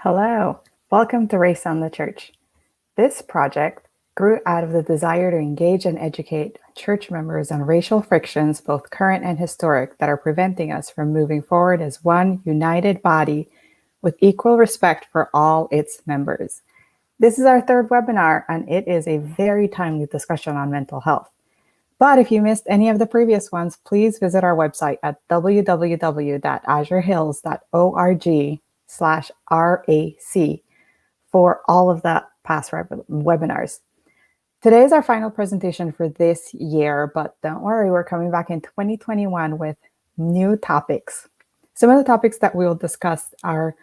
Hello, welcome to Race on the Church. This project grew out of the desire to engage and educate church members on racial frictions, both current and historic, that are preventing us from moving forward as one united body with equal respect for all its members. This is our third webinar, and it is a very timely discussion on mental health. But if you missed any of the previous ones, please visit our website at www.azurehills.org/RAC for all of the past webinars. Today is our final presentation for this year, but don't worry, we're coming back in 2021 with new topics. Some of the topics that we will discuss are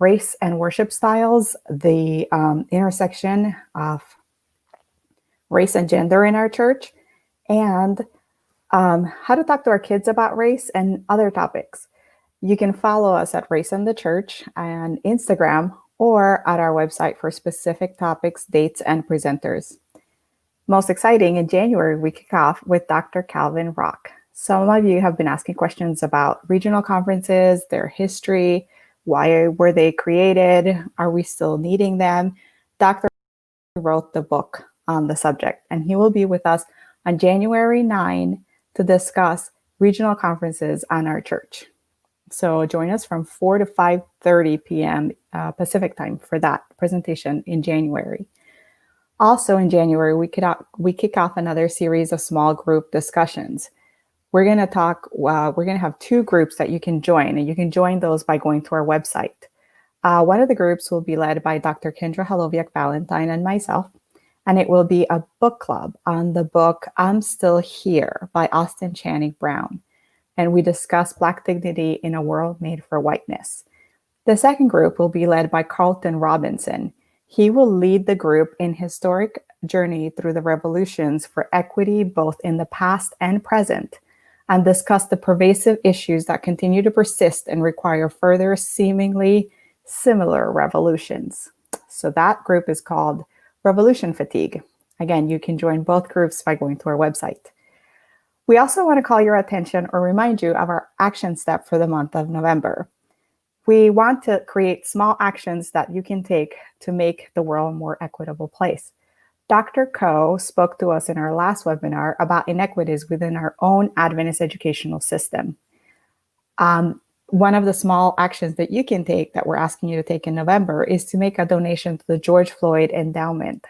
race and worship styles, the intersection of race and gender in our church, and how to talk to our kids about race and other topics. You can follow us at Race and the Church on Instagram or at our website for specific topics, dates, and presenters. Most exciting, in January, we kick off with Dr. Calvin Rock. Some of you have been asking questions about regional conferences, their history, why were they created, are we still needing them? Dr. wrote the book on the subject, and he will be with us on January 9 to discuss regional conferences on our church. So join us from 4 to 5:30 p.m. Pacific time for that presentation in January. Also in January, we kick off another series of small group discussions. We're going to have two groups that you can join, and you can join those by going to our website. One of the groups will be led by Dr. Kendra Haloviak-Valentine and myself, and it will be a book club on the book I'm Still Here by Austin Channing Brown. And we discuss Black dignity in a world made for whiteness. The second group will be led by Carlton Robinson. He will lead the group in historic journey through the revolutions for equity, both in the past and present, and discuss the pervasive issues that continue to persist and require further seemingly similar revolutions. So that group is called Revolution Fatigue. Again, you can join both groups by going to our website. We also want to call your attention or remind you of our action step for the month of November. We want to create small actions that you can take to make the world a more equitable place. Dr. Ko spoke to us in our last webinar about inequities within our own Adventist educational system. One of the small actions that you can take that we're asking you to take in November is to make a donation to the George Floyd Endowment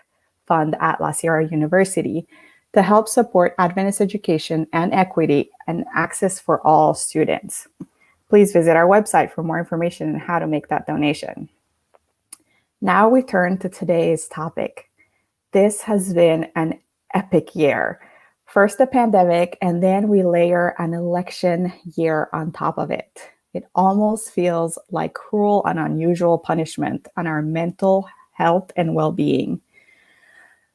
Fund at La Sierra University to help support Adventist education and equity and access for all students. Please visit our website for more information on how to make that donation. Now we turn to today's topic. This has been an epic year. First the pandemic, and then we layer an election year on top of it. It almost feels like cruel and unusual punishment on our mental health and well-being.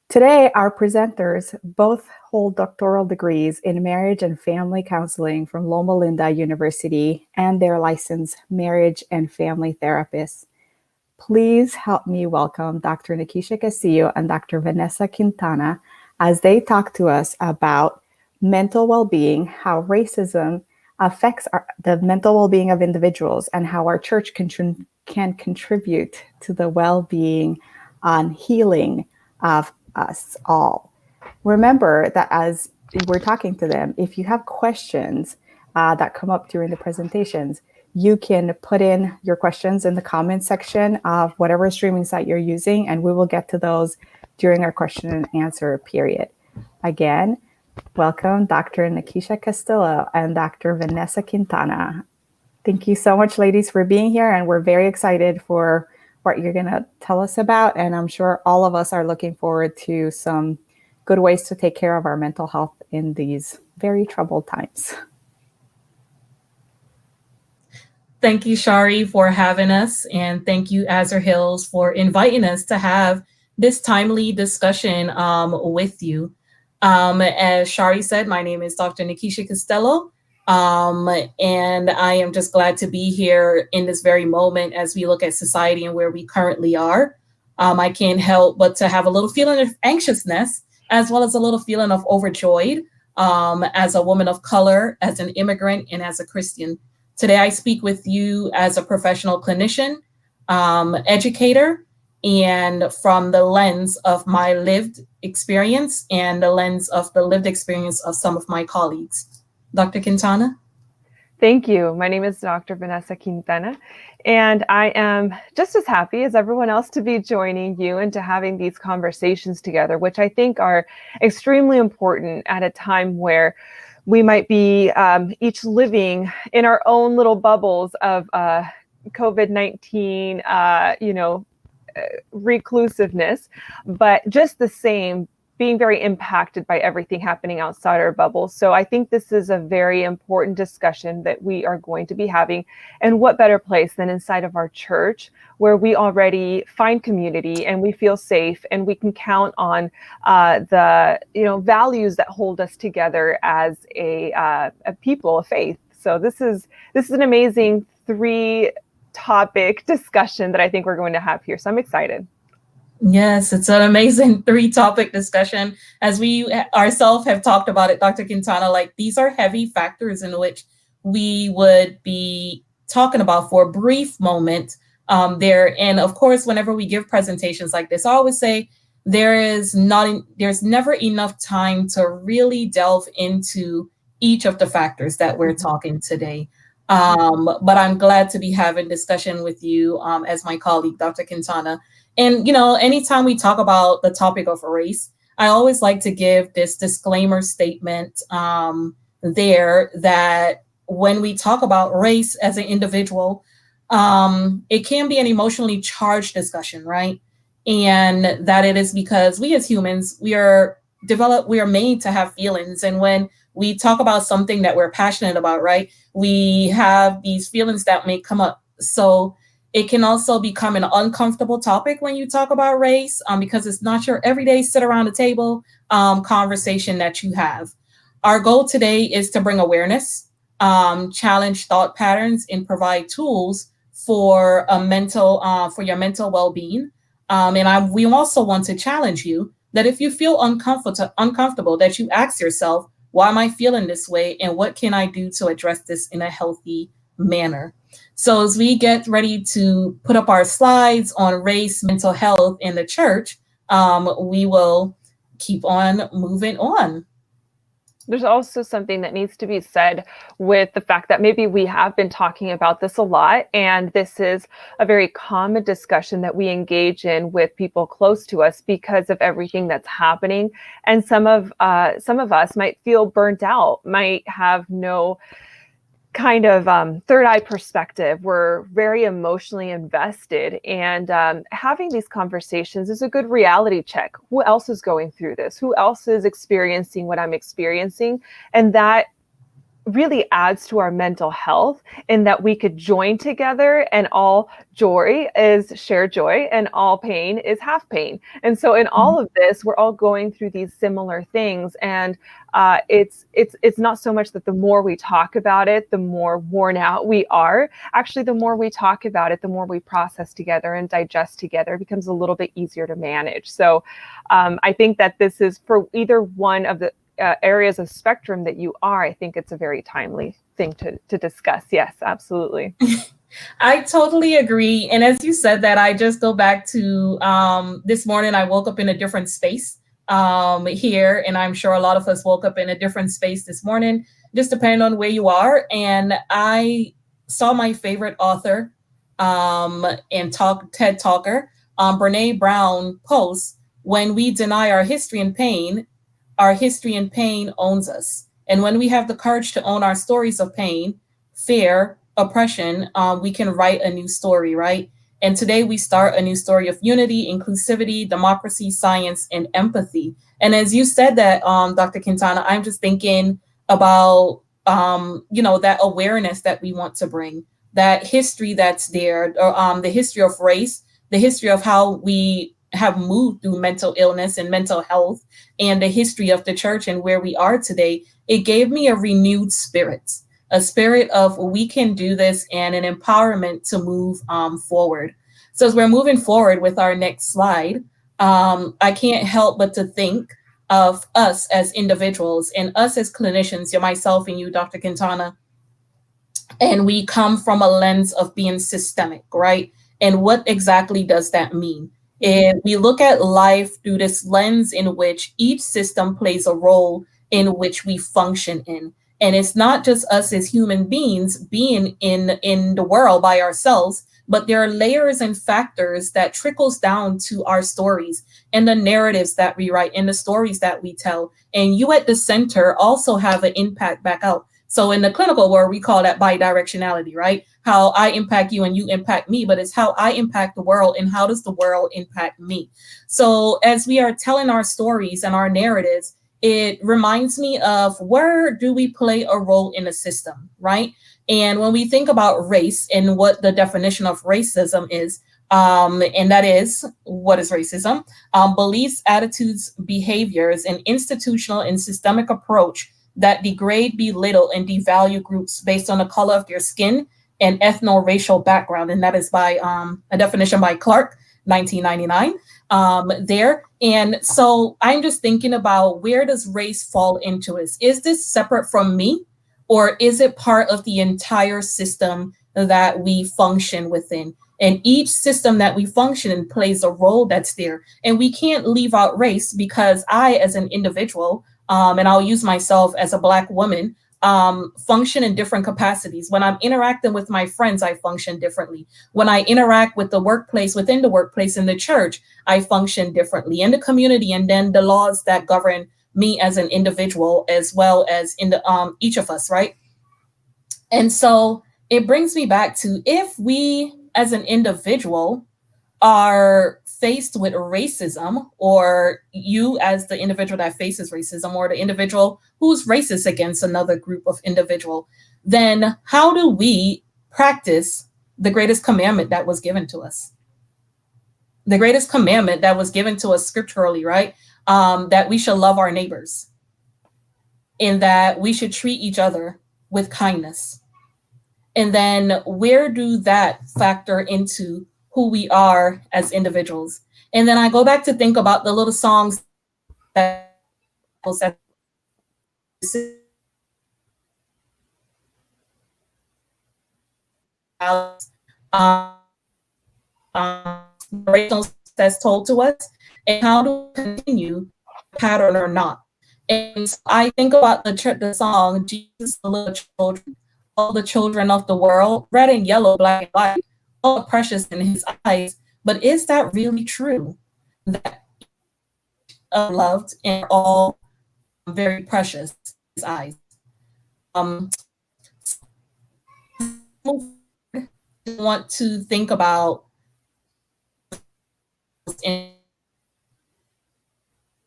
Today, our presenters both hold doctoral degrees in marriage and family counseling from Loma Linda University, and they're licensed marriage and family therapists. Please help me welcome Dr. Nikisha Castillo and Dr. Vanessa Quintana as they talk to us about mental well-being, how racism affects the mental well-being of individuals, and how our church can contribute to the well-being and healing of us all. Remember that as we're talking to them, if you have questions that come up during the presentations, you can put in your questions in the comment section of whatever streaming site you're using, and we will get to those during our question and answer period. Again, welcome Dr. Nikisha Castillo and Dr. Vanessa Quintana. Thank you so much, ladies, for being here, and we're very excited for what you're going to tell us about, and I'm sure all of us are looking forward to some good ways to take care of our mental health in these very troubled times. Thank you, Shari, for having us, and thank you, Azure Hills, for inviting us to have this timely discussion with you. As Shari said, my name is Dr. Nikisha Castillo, and I am just glad to be here in this very moment as we look at society and where we currently are. I can't help but to have a little feeling of anxiousness, as well as a little feeling of overjoyed as a woman of color, as an immigrant, and as a Christian. Today, I speak with you as a professional clinician, educator and from the lens of my lived experience and the lens of the lived experience of some of my colleagues. Dr. Quintana? Thank you. My name is Dr. Vanessa Quintana, and I am just as happy as everyone else to be joining you and to having these conversations together, which I think are extremely important at a time where we might be each living in our own little bubbles of COVID-19, reclusiveness, but just the same, being very impacted by everything happening outside our bubble. So I think this is a very important discussion that we are going to be having. And what better place than inside of our church, where we already find community and we feel safe and we can count on the values that hold us together as a people of faith. So this is an amazing 3-topic discussion that I think we're going to have here. So I'm excited. Yes, it's an amazing 3-topic discussion. As we ourselves have talked about it, Dr. Quintana, like these are heavy factors in which we would be talking about for a brief moment there. And of course, whenever we give presentations like this, I always say there's never enough time to really delve into each of the factors that we're talking today. But I'm glad to be having discussion with you as my colleague, Dr. Quintana. And, anytime we talk about the topic of race, I always like to give this disclaimer statement there that when we talk about race as an individual, it can be an emotionally charged discussion, right? And that it is because we as humans, we are made to have feelings. And when we talk about something that we're passionate about, right, we have these feelings that may come up. So it can also become an uncomfortable topic when you talk about race because it's not your everyday sit around the table conversation that you have. Our goal today is to bring awareness, challenge thought patterns, and provide tools for your mental well-being. We also want to challenge you that if you feel uncomfortable, that you ask yourself, why am I feeling this way? And what can I do to address this in a healthy manner? So as we get ready to put up our slides on race, mental health in the church, we will keep on moving on. There's also something that needs to be said with the fact that maybe we have been talking about this a lot, and this is a very common discussion that we engage in with people close to us because of everything that's happening. And some of us might feel burnt out, might have no kind of third eye perspective. We're very emotionally invested, and having these conversations is a good reality check. Who else is going through this? Who else is experiencing what I'm experiencing? And that really adds to our mental health in that we could join together, and all joy is shared joy and all pain is half pain. And so in all of this, we're all going through these similar things. And it's not so much that the more we talk about it, the more worn out we are. Actually, the more we talk about it, the more we process together and digest together. It becomes a little bit easier to manage. So I think that this is for either one of the areas of spectrum that you are. I think it's a very timely thing to discuss. Yes, absolutely. I totally agree. And as you said that, I just go back to this morning, I woke up in a different space here. And I'm sure a lot of us woke up in a different space this morning, just depending on where you are. And I saw my favorite author and TED Talker, Brene Brown, post, when we deny our history and pain owns us. And when we have the courage to own our stories of pain, fear, oppression, we can write a new story, right? And today we start a new story of unity, inclusivity, democracy, science, and empathy. And as you said that, Dr. Quintana, I'm just thinking about, that awareness that we want to bring, that history that's there, the history of race, the history of how we have moved through mental illness and mental health, and the history of the church and where we are today. It gave me a renewed spirit, a spirit of we can do this, and an empowerment to move forward. So as we're moving forward with our next slide, I can't help but to think of us as individuals and us as clinicians, myself and you, Dr. Quintana. And we come from a lens of being systemic, right? And what exactly does that mean? And we look at life through this lens in which each system plays a role in which we function in. And it's not just us as human beings being in the world by ourselves, but there are layers and factors that trickles down to our stories and the narratives that we write and the stories that we tell. And you at the center also have an impact back out. So in the clinical world, we call that bidirectionality, right? How I impact you and you impact me, but it's how I impact the world and how does the world impact me. So as we are telling our stories and our narratives, it reminds me of where do we play a role in a system, right? And when we think about race and what the definition of racism is, and that is, what is racism? Beliefs, attitudes, behaviors, and institutional and systemic approach that degrade, belittle, and devalue groups based on the color of their skin and ethno-racial background. And that is by a definition by Clark, 1999, there. And so I'm just thinking about, where does race fall into this? Is this separate from me, or is it part of the entire system that we function within? And each system that we function in plays a role that's there. And we can't leave out race, because I, as an individual, and I'll use myself as a Black woman, function in different capacities. When I'm interacting with my friends, I function differently. When I interact with the workplace, within the workplace, in the church, I function differently, in the community, and then the laws that govern me as an individual, as well as in the each of us, right? And so it brings me back to, if we as an individual are faced with racism, or you as the individual that faces racism, or the individual who's racist against another group of individual, then how do we practice the greatest commandment that was given to us? The greatest commandment that was given to us scripturally, right? That we should love our neighbors, and that we should treat each other with kindness. And then where do that factor into who we are as individuals? And then I go back to think about the little songs that that's told to us, and how to continue pattern or not. And so I think about the song, Jesus, the little children, all the children of the world, red and yellow, black and white, all precious in his eyes. But is that really true? That loved and all very precious in his eyes. Want to think about in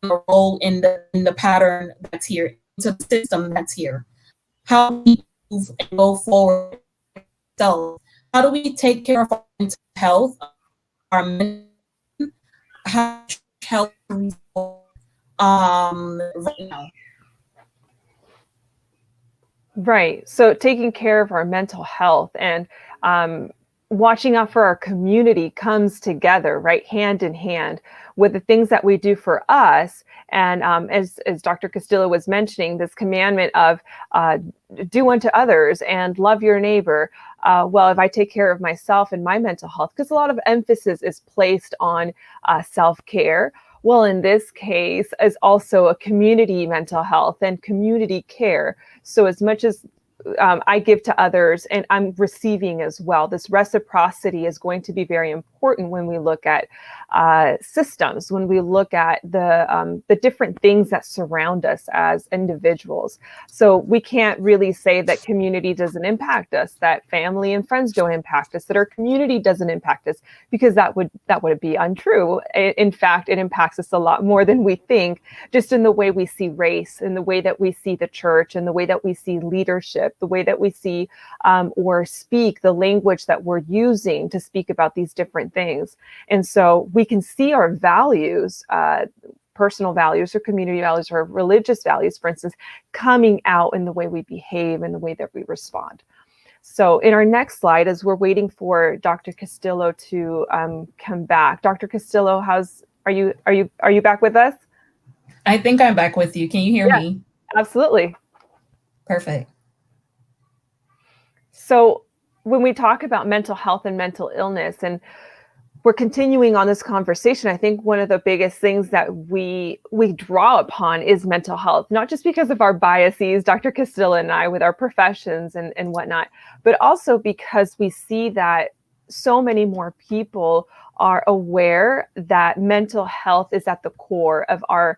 a role in the pattern that's here, into the system that's here. How do we move and go forward? So how do we take care of our mental health, our mental health right now? Right. So taking care of our mental health and watching out for our community comes together, right, hand in hand with the things that we do for us. And as Dr. Castillo was mentioning, this commandment of do unto others and love your neighbor. Well, if I take care of myself and my mental health, because a lot of emphasis is placed on self-care. Well, in this case, is also a community mental health and community care. So as much as I give to others and I'm receiving as well, this reciprocity is going to be very important when we look at systems, when we look at the different things that surround us as individuals. So we can't really say that community doesn't impact us, that family and friends don't impact us, that our community doesn't impact us, because that would be untrue. In fact, it impacts us a lot more than we think, just in the way we see race, in the way that we see the church, and the way that we see leadership, the way that we see or speak, the language that we're using to speak about these different things. And so we can see our values, personal values or community values or religious values, for instance, coming out in the way we behave and the way that we respond. So in our next slide, as we're waiting for Dr. Castillo to come back, Dr. Castillo, are you back with us? I think I'm back with you. Can you hear me? Absolutely. Perfect. So when we talk about mental health and mental illness, and we're continuing on this conversation, I think one of the biggest things that we draw upon is mental health, not just because of our biases, Dr. Castilla and I, with our professions and whatnot, but also because we see that so many more people are aware that mental health is at the core of our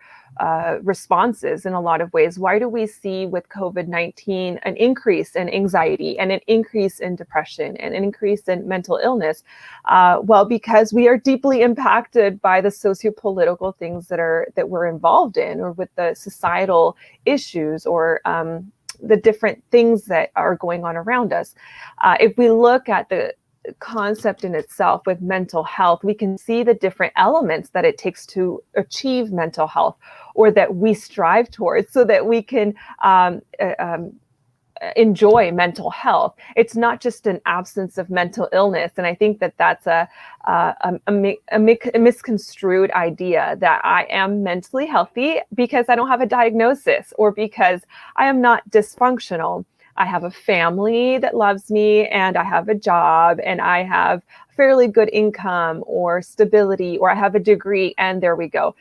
responses in a lot of ways. Why do we see with COVID-19 an increase in anxiety and an increase in depression and an increase in mental illness? Well, because we are deeply impacted by the socio-political things that we're involved in, or with the societal issues, or the different things that are going on around us. If we look at the concept in itself with mental health, we can see the different elements that it takes to achieve mental health, or that we strive towards, so that we can enjoy mental health. It's not just an absence of mental illness. And I think that that's a misconstrued idea, that I am mentally healthy because I don't have a diagnosis, or because I am not dysfunctional. I have a family that loves me, and I have a job, and I have fairly good income or stability, or I have a degree, and there we go.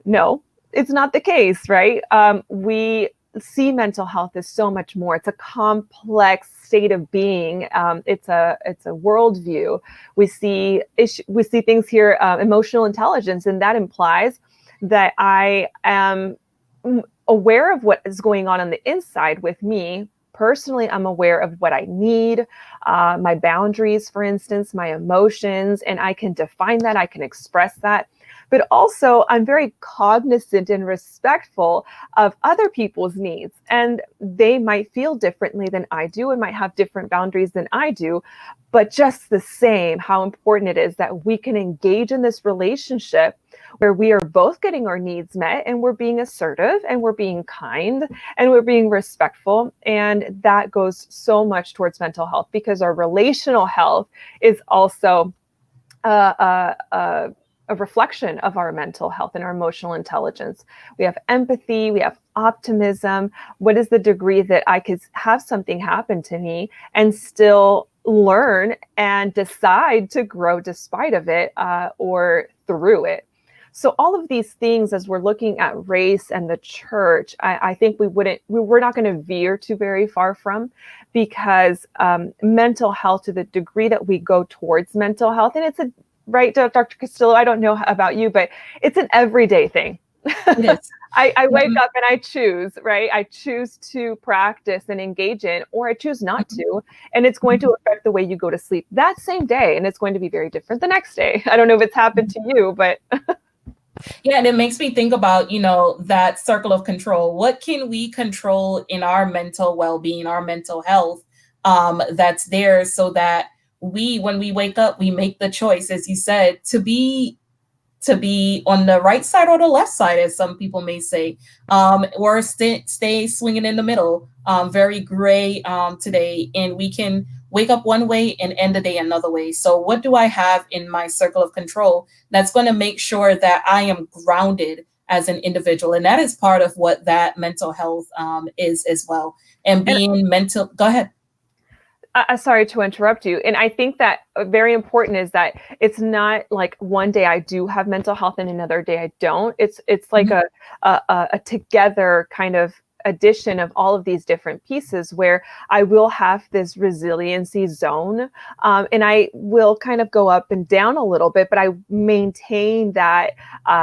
No, it's not the case, right? We see mental health as so much more. It's a complex state of being. It's a worldview. We see things here, emotional intelligence, and that implies that I am aware of what is going on the inside with me. Personally, I'm aware of what I need, my boundaries, for instance, my emotions, and I can define that, I can express that. But also, I'm very cognizant and respectful of other people's needs, and they might feel differently than I do, and might have different boundaries than I do. But just the same, how important it is that we can engage in this relationship where we are both getting our needs met, and we're being assertive, and we're being kind, and we're being respectful. And that goes so much towards mental health, because our relational health is also a reflection of our mental health and our emotional intelligence. We have empathy, we have optimism. What is the degree that I could have something happen to me and still learn and decide to grow despite of it, or through it? So all of these things, as we're looking at race and the church, I think we're not going to veer too very far from, because mental health, to the degree that we go towards mental health, and it's a right, Dr. Castillo, I don't know about you, but it's an everyday thing. Yes. I wake up and I choose, right? I choose to practice and engage in, or I choose not to. And it's going to affect the way you go to sleep that same day. And it's going to be very different the next day. I don't know if it's happened to you, but. Yeah, and it makes me think about, that circle of control. What can we control in our mental well-being, our mental health, that's there, so that when we wake up, we make the choice, as you said, to be on the right side or the left side, as some people may say, or stay swinging in the middle, very gray today. And we can wake up one way and end the day another way. So what do I have in my circle of control that's going to make sure that I am grounded as an individual? And that is part of what that mental health is as well. And being mental, go ahead. Sorry to interrupt you. And I think that very important is that it's not like one day I do have mental health and another day I don't. It's like a together kind of addition of all of these different pieces, where I will have this resiliency zone, and I will kind of go up and down a little bit, but I maintain that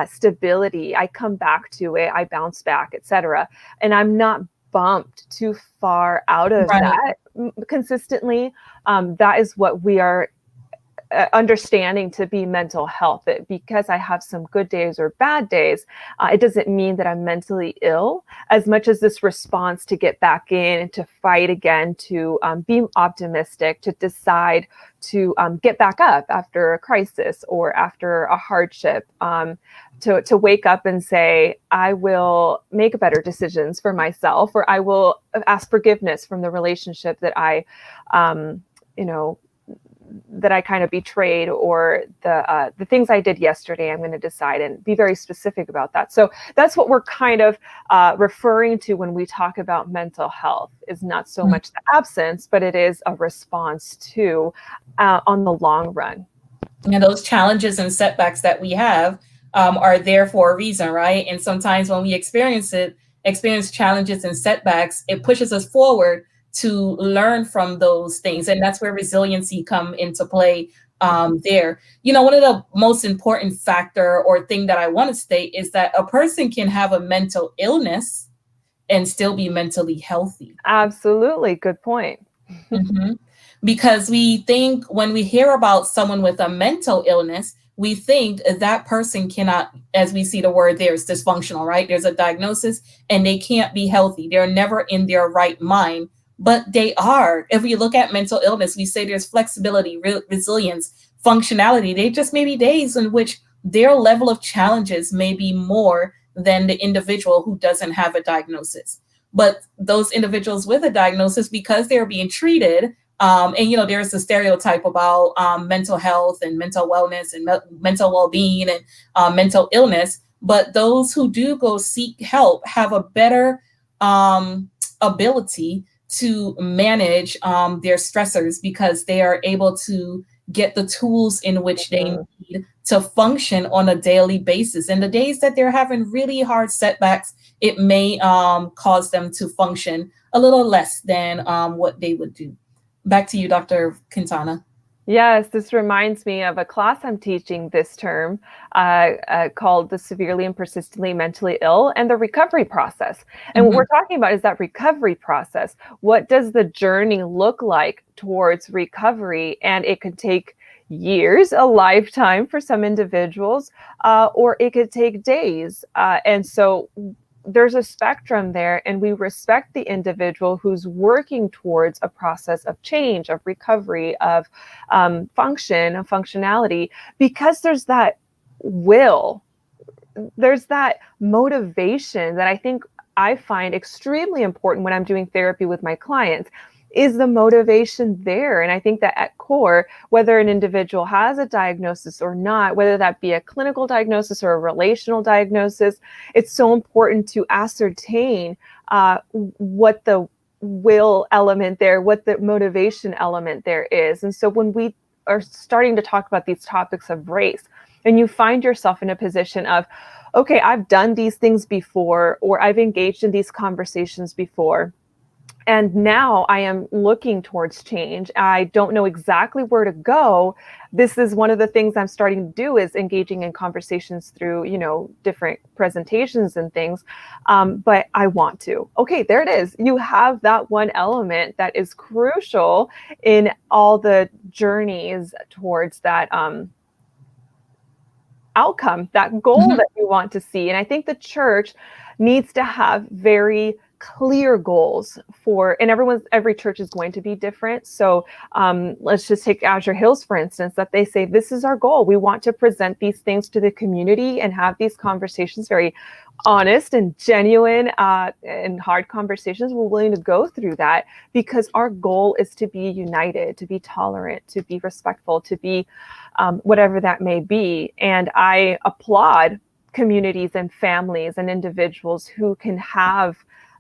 stability. I come back to it, I bounce back, etc. And I'm not bumped too far out of that consistently. That is what we are understanding to be mental health. That because I have some good days or bad days, it doesn't mean that I'm mentally ill, as much as this response to get back in, to fight again, to be optimistic, to decide to get back up after a crisis or after a hardship, to wake up and say, I will make better decisions for myself, or I will ask forgiveness from the relationship that I, that I kind of betrayed, or the things I did yesterday, I'm going to decide and be very specific about that. So that's what we're kind of referring to when we talk about mental health, is not so much the absence, but it is a response to on the long run. And those challenges and setbacks that we have are there for a reason, right? And sometimes when we experience challenges and setbacks, it pushes us forward to learn from those things. And that's where resiliency come into play there. You know, one of the most important factor or thing that I want to state is that a person can have a mental illness and still be mentally healthy. Absolutely. Good point. Mm-hmm. Because we think when we hear about someone with a mental illness, we think that person cannot, as we see the word there, is dysfunctional, right? There's a diagnosis and they can't be healthy. They're never in their right mind, but they are. If we look at mental illness, we say there's flexibility, resilience, functionality. They just may be days in which their level of challenges may be more than the individual who doesn't have a diagnosis. But those individuals with a diagnosis, because they're being treated, and, you know, there's a stereotype about mental health and mental wellness and mental well-being and mental illness. But those who do go seek help have a better ability to manage their stressors, because they are able to get the tools in which they need to function on a daily basis. And the days that they're having really hard setbacks, it may cause them to function a little less than what they would do. Back to you, Dr. Quintana. Yes, this reminds me of a class I'm teaching this term called The Severely and Persistently Mentally Ill and the Recovery Process. And what we're talking about is that recovery process. What does the journey look like towards recovery? And it could take years, a lifetime for some individuals, or it could take days. And so there's a spectrum there, and we respect the individual who's working towards a process of change, of recovery, of function, of functionality, because there's that will, there's that motivation that I find extremely important when I'm doing therapy with my clients. Is the motivation there? And I think that at core, whether an individual has a diagnosis or not, whether that be a clinical diagnosis or a relational diagnosis, it's so important to ascertain what the will element there, what the motivation element there is. And so when we are starting to talk about these topics of race, and you find yourself in a position of, okay, I've done these things before, or I've engaged in these conversations before, and now I am looking towards change. I don't know exactly where to go. This is one of the things I'm starting to do, is engaging in conversations through, you know, different presentations and things. But I want to. Okay, there it is. You have that one element that is crucial in all the journeys towards that outcome, that goal that you want to see. And I think the church needs to have very clear goals for, and every church is going to be different. So let's just take Azure Hills, for instance, that they say, this is our goal. We want to present these things to the community and have these conversations, very honest and genuine and hard conversations. We're willing to go through that because our goal is to be united, to be tolerant, to be respectful, to be whatever that may be. And I applaud communities and families and individuals who can have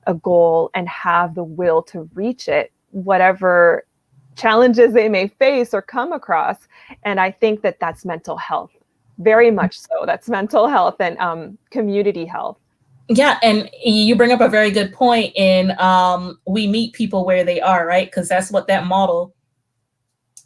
a goal and have the will to reach it, whatever challenges they may face or come across. And I think that that's mental health, very much so. That's mental health and community health. Yeah, and you bring up a very good point in we meet people where they are, right? Because that's what that model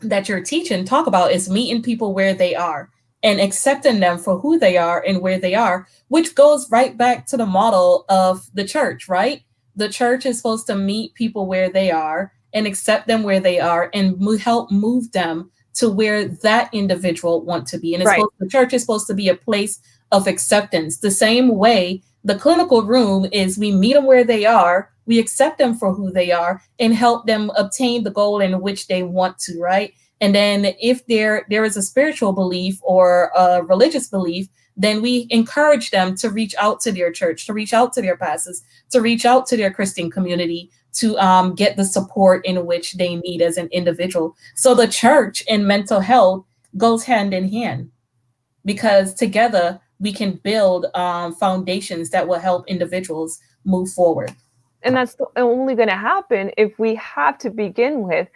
that you're teaching talk about, is meeting people where they are and accepting them for who they are and where they are, which goes right back to the model of the church, right? The church is supposed to meet people where they are and accept them where they are and help move them to where that individual want to be. And the church is supposed to be a place of acceptance. The same way the clinical room is, we meet them where they are, we accept them for who they are, and help them obtain the goal in which they want to, right? And then if there is a spiritual belief or a religious belief, then we encourage them to reach out to their church, to reach out to their pastors, to reach out to their Christian community, to get the support in which they need as an individual. So the church and mental health goes hand in hand, because together we can build foundations that will help individuals move forward. And that's only going to happen if we have to begin with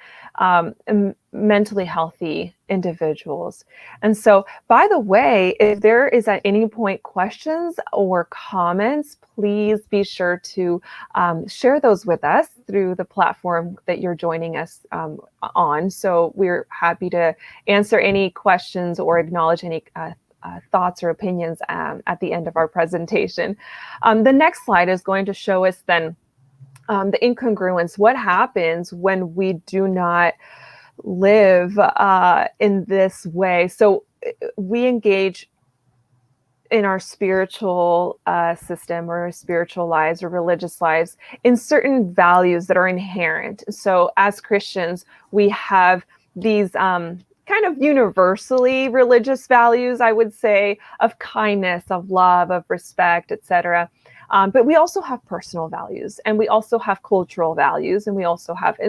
mentally healthy individuals. And so, by the way, if there is at any point questions or comments, please be sure to share those with us through the platform that you're joining us on. So we're happy to answer any questions or acknowledge any thoughts or opinions at the end of our presentation. The next slide is going to show us then the incongruence. What happens when we do not live in this way? So we engage in our spiritual system or our spiritual lives or religious lives in certain values that are inherent. So as Christians, we have these kind of universally religious values, I would say, of kindness, of love, of respect, etc. But we also have personal values, and we also have cultural values, and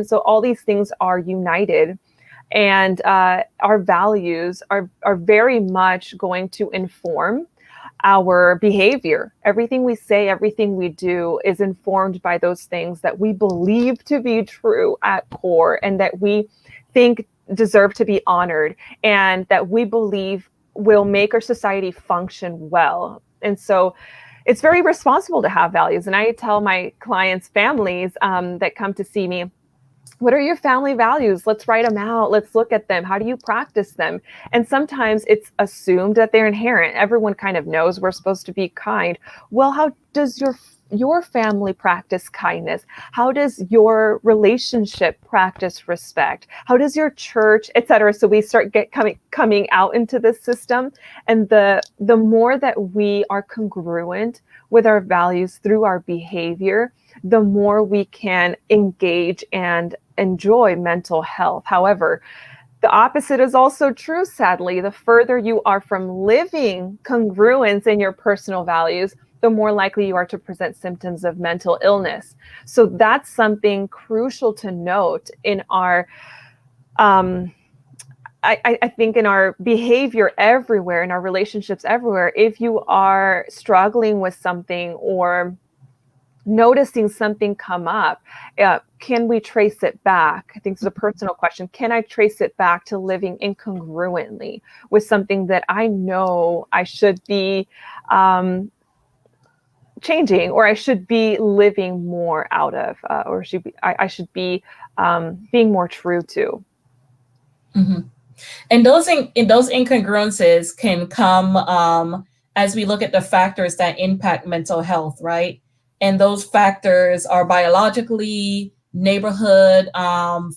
so all these things are united, and our values are very much going to inform our behavior. Everything we say, everything we do is informed by those things that we believe to be true at core, and that we think deserve to be honored, and that we believe will make our society function well. And so it's very responsible to have values. And I tell my clients' families that come to see me, what are your family values? Let's write them out. Let's look at them. How do you practice them? And sometimes it's assumed that they're inherent. Everyone kind of knows we're supposed to be kind. Well, how does your family practice kindness? How does your relationship practice respect? How does your church, etc.? So we start coming out into this system, and the more that we are congruent with our values through our behavior, the more we can engage and enjoy mental health. However, the opposite is also true, sadly. The further you are from living congruence in your personal values, the more likely you are to present symptoms of mental illness. So that's something crucial to note in our, I think in our behavior everywhere, in our relationships everywhere. If you are struggling with something or noticing something come up, can we trace it back? I think it's a personal question. Can I trace it back to living incongruently with something that I know I should be changing, or I should be living more out of, or I should be being more true to? Mm-hmm. And those incongruences can come as we look at the factors that impact mental health, right? And those factors are biologically, neighborhood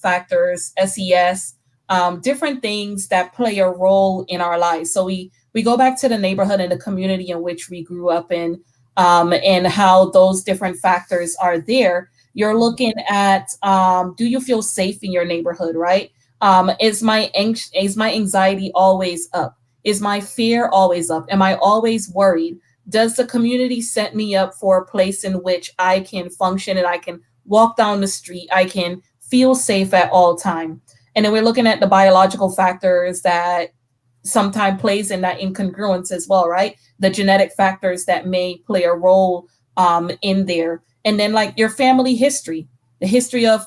factors, SES, different things that play a role in our lives. So we go back to the neighborhood and the community in which we grew up in, and how those different factors are there. You're looking at, do you feel safe in your neighborhood, right? Is my anxiety always up? Is my fear always up? Am I always worried? Does the community set me up for a place in which I can function and I can walk down the street? I can feel safe at all time. And then we're looking at the biological factors that sometimes plays in that incongruence as well, right? The genetic factors that may play a role in there. And then like your family history, the history of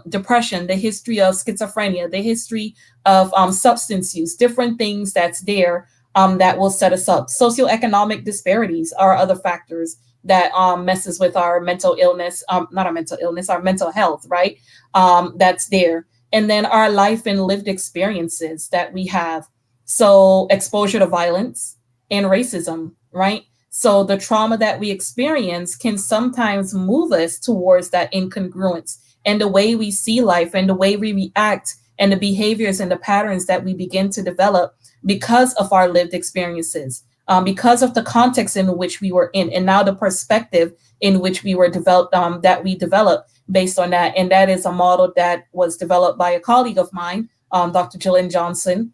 depression, the history of schizophrenia, the history of substance use, different things that's there that will set us up. Socioeconomic disparities are other factors that messes with our mental illness, not our mental illness, our mental health, right? That's there. And then our life and lived experiences that we have. So exposure to violence and racism, right? So the trauma that we experience can sometimes move us towards that incongruence, and the way we see life and the way we react and the behaviors and the patterns that we begin to develop because of our lived experiences, because of the context in which we were in, and now the perspective in which we were developed, that we developed based on that. And that is a model that was developed by a colleague of mine, Dr. Jillian Johnson,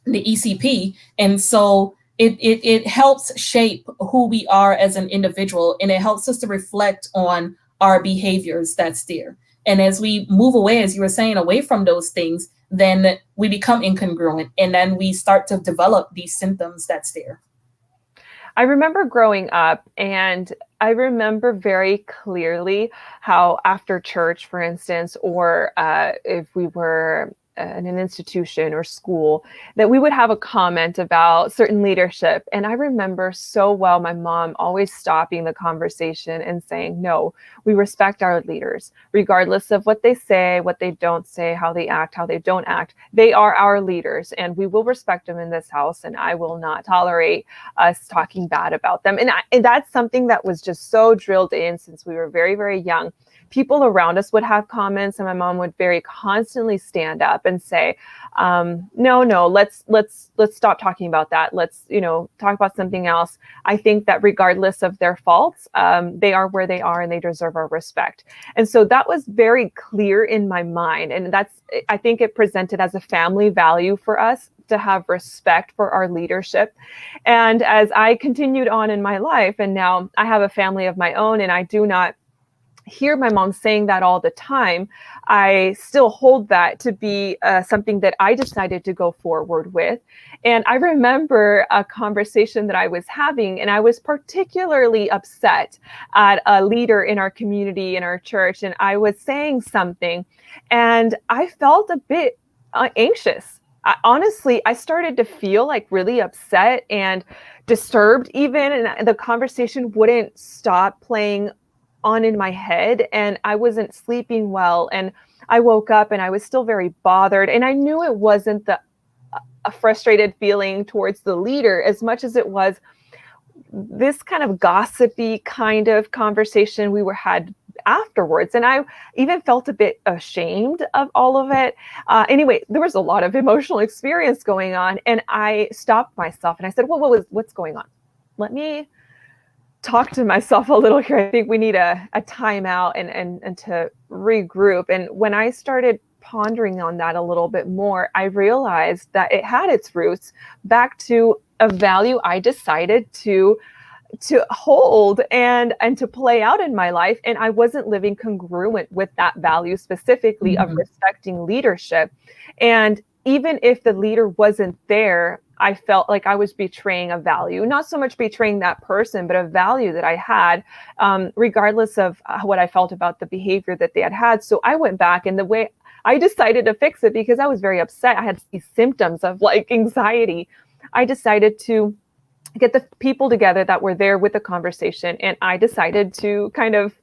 the ECP. And so it helps shape who we are as an individual, and it helps us to reflect on our behaviors that's there. And as we move away, as you were saying, away from those things, then we become incongruent, and then we start to develop these symptoms that's there. I remember growing up, and I remember very clearly how after church, for instance, or if we were in an institution or school, that we would have a comment about certain leadership. And I remember so well my mom always stopping the conversation and saying, no, we respect our leaders, regardless of what they say, what they don't say, how they act, how they don't act. They are our leaders, and we will respect them in this house, and I will not tolerate us talking bad about them. And that's something that was just so drilled in since we were very, very young. People around us would have comments, and my mom would very constantly stand up and say, no, let's stop talking about that. Let's, talk about something else. I think that regardless of their faults, they are where they are and they deserve our respect. And so that was very clear in my mind. And I think it presented as a family value for us to have respect for our leadership. And as I continued on in my life, and now I have a family of my own, and I do not hear my mom saying that all the time, I still hold that to be something that I decided to go forward with. And I remember a conversation that I was having, and I was particularly upset at a leader in our community, in our church, and I was saying something, and I felt a bit anxious. Honestly, I started to feel like really upset and disturbed even, and the conversation wouldn't stop playing on in my head, and I wasn't sleeping well, and I woke up and I was still very bothered, and I knew it wasn't a frustrated feeling towards the leader as much as it was this kind of gossipy kind of conversation we had afterwards. And I even felt a bit ashamed of all of it. Anyway, there was a lot of emotional experience going on, and I stopped myself and I said, well, what's going on? Let me talk to myself a little here. I think we need a timeout and to regroup. And when I started pondering on that a little bit more, I realized that it had its roots back to a value I decided to hold and to play out in my life. And I wasn't living congruent with that value specifically of respecting leadership. And even if the leader wasn't there, I felt like I was betraying a value, not so much betraying that person, but a value that I had, regardless of what I felt about the behavior that they had. So I went back, and the way I decided to fix it, because I was very upset, I had these symptoms of like anxiety, I decided to get the people together that were there with the conversation. And I decided to kind of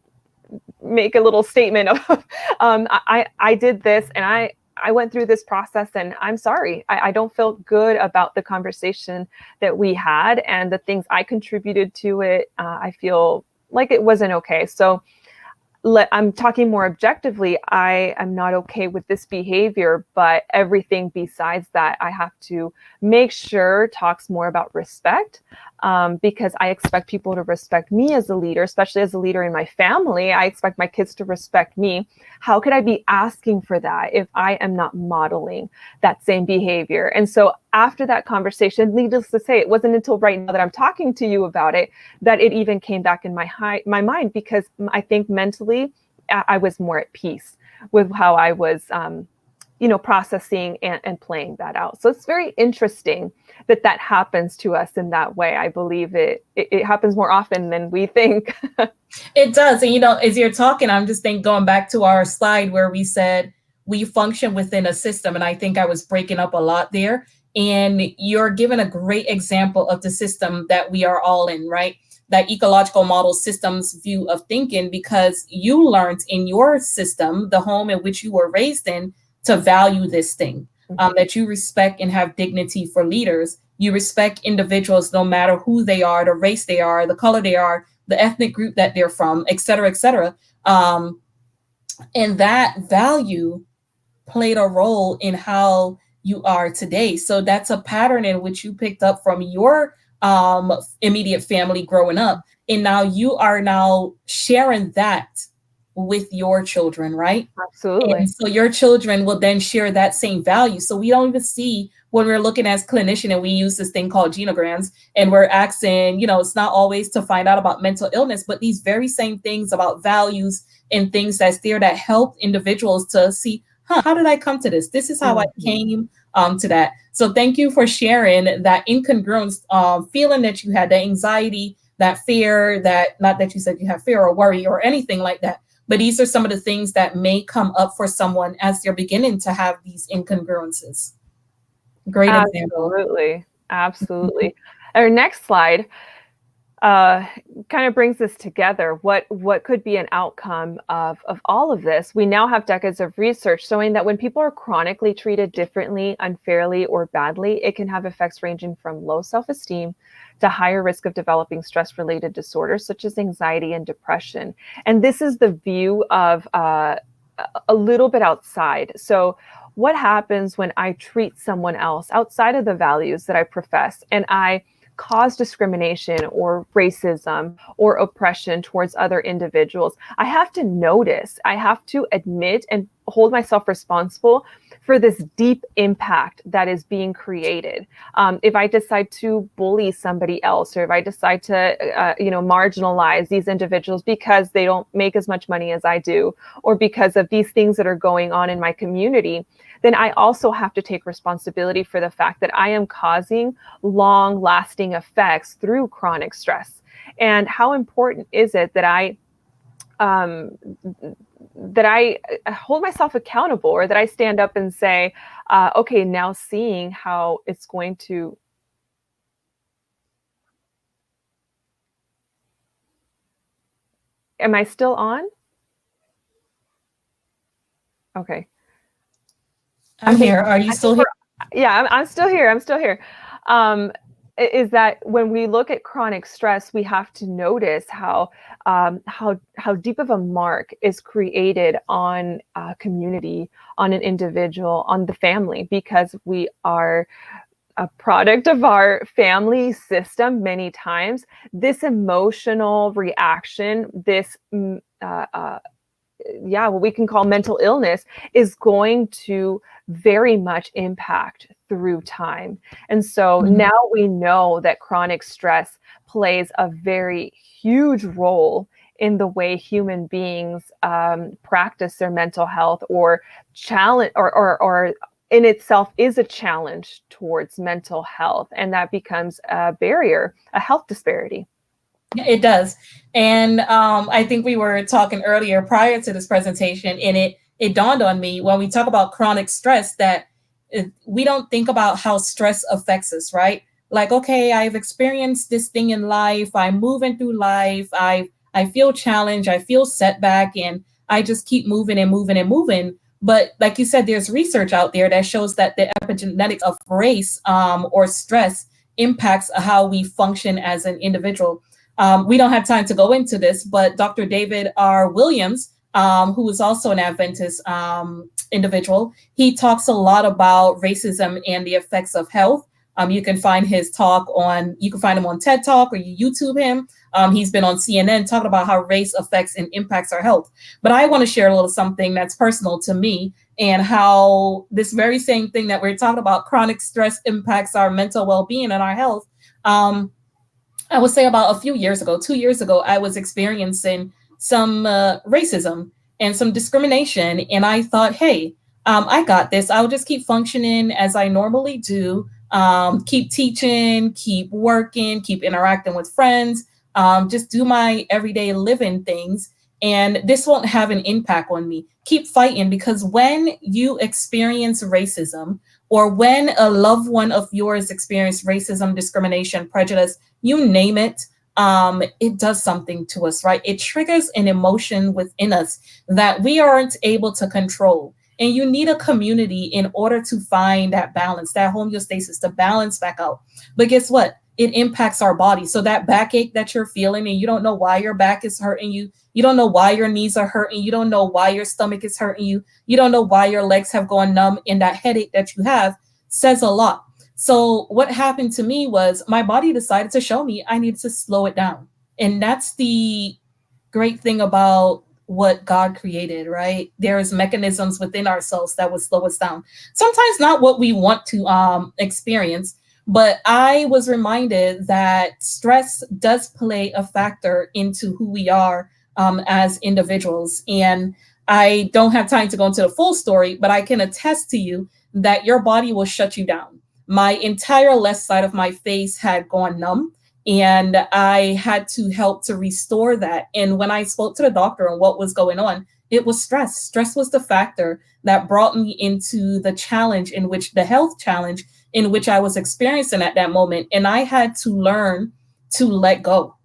make a little statement of, I did this, and I went through this process, and I'm sorry. I don't feel good about the conversation that we had and the things I contributed to it. I feel like it wasn't okay. So I'm talking more objectively. I am not okay with this behavior, but everything besides that, I have to make sure talks more about respect, because I expect people to respect me as a leader, especially as a leader in my family. I expect my kids to respect me. How could I be asking for that if I am not modeling that same behavior? And so after that conversation, needless to say, it wasn't until right now that I'm talking to you about it that it even came back in my mind, because I think mentally I was more at peace with how I was processing and playing that out. So it's very interesting that happens to us in that way. I believe it happens more often than we think. It does. And, as you're talking, I'm just going back to our slide where we said we function within a system. And I think I was breaking up a lot there. And you're given a great example of the system that we are all in, right? That ecological model systems view of thinking, because you learned in your system, the home in which you were raised in, to value this thing, that you respect and have dignity for leaders. You respect individuals no matter who they are, the race they are, the color they are, the ethnic group that they're from, et cetera, et cetera. And that value played a role in how you are today. So that's a pattern in which you picked up from your immediate family growing up. And now you are sharing that with your children, right? Absolutely. And so your children will then share that same value. So we don't even see when we're looking as clinician and we use this thing called genograms and we're asking, it's not always to find out about mental illness, but these very same things about values and things that's there that help individuals to see, how did I come to this? This is how I came to that. So thank you for sharing that incongruence feeling that you had, that anxiety, that fear, that not that you said you have fear or worry or anything like that. But these are some of the things that may come up for someone as they're beginning to have these incongruences. Great example. Absolutely. Absolutely. Our next slide kind of brings this together. What could be an outcome of all of this? We now have decades of research showing that when people are chronically treated differently, unfairly, or badly, it can have effects ranging from low self-esteem to higher risk of developing stress-related disorders such as anxiety and depression. And this is the view of a little bit outside. So what happens when I treat someone else outside of the values that I profess and I cause discrimination or racism or oppression towards other individuals? I have to notice, I have to admit and hold myself responsible for this deep impact that is being created. If I decide to bully somebody else, or if I decide to, marginalize these individuals because they don't make as much money as I do, or because of these things that are going on in my community, then I also have to take responsibility for the fact that I am causing long-lasting effects through chronic stress. And how important is it that I hold myself accountable, or that I stand up and say, okay, now seeing how it's going to. Am I still on? Okay. I'm here. Are you still here? Yeah, I'm still here. I'm still here. Is that when we look at chronic stress, we have to notice how deep of a mark is created on a community, on an individual, on the family, because we are a product of our family system many times. This emotional reaction, this what we can call mental illness, is going to very much impact through time. And so now we know that chronic stress plays a very huge role in the way human beings practice their mental health, or challenge, or in itself is a challenge towards mental health. And that becomes a barrier, a health disparity. It does. And I think we were talking earlier prior to this presentation, and it dawned on me when we talk about chronic stress that we don't think about how stress affects us, right? Like, okay, I've experienced this thing in life. I'm moving through life. I feel challenged. I feel setback, and I just keep moving and moving and moving. But like you said, there's research out there that shows that the epigenetics of race or stress impacts how we function as an individual. We don't have time to go into this, but Dr. David R. Williams, who is also an Adventist individual, he talks a lot about racism and the effects of health. You can find his talk you can find him on TED Talk, or you YouTube him. He's been on CNN talking about how race affects and impacts our health. But I want to share a little something that's personal to me, and how this very same thing that we're talking about, chronic stress, impacts our mental well-being and our health. I would say about a few years ago, 2 years ago, I was experiencing some racism and some discrimination. And I thought, hey, I got this. I'll just keep functioning as I normally do, keep teaching, keep working, keep interacting with friends, just do my everyday living things. And this won't have an impact on me. Keep fighting, because when you experience racism, or when a loved one of yours experience racism, discrimination, prejudice, you name it, it does something to us, right? It triggers an emotion within us that we aren't able to control. And you need a community in order to find that balance, that homeostasis, to balance back out. But guess what? It impacts our body. So that backache that you're feeling, and you don't know why your back is hurting you, you don't know why your knees are hurting, you don't know why your stomach is hurting you, you don't know why your legs have gone numb, and that headache that you have says a lot. So what happened to me was my body decided to show me I needed to slow it down. And that's the great thing about what God created, right? There's mechanisms within ourselves that would slow us down. Sometimes not what we want to experience, but I was reminded that stress does play a factor into who we are as individuals. And I don't have time to go into the full story, but I can attest to you that your body will shut you down. My entire left side of my face had gone numb, and I had to help to restore that. And when I spoke to the doctor on what was going on, it was stress. Stress was the factor that brought me into the challenge in which the health challenge in which I was experiencing at that moment. And I had to learn to let go.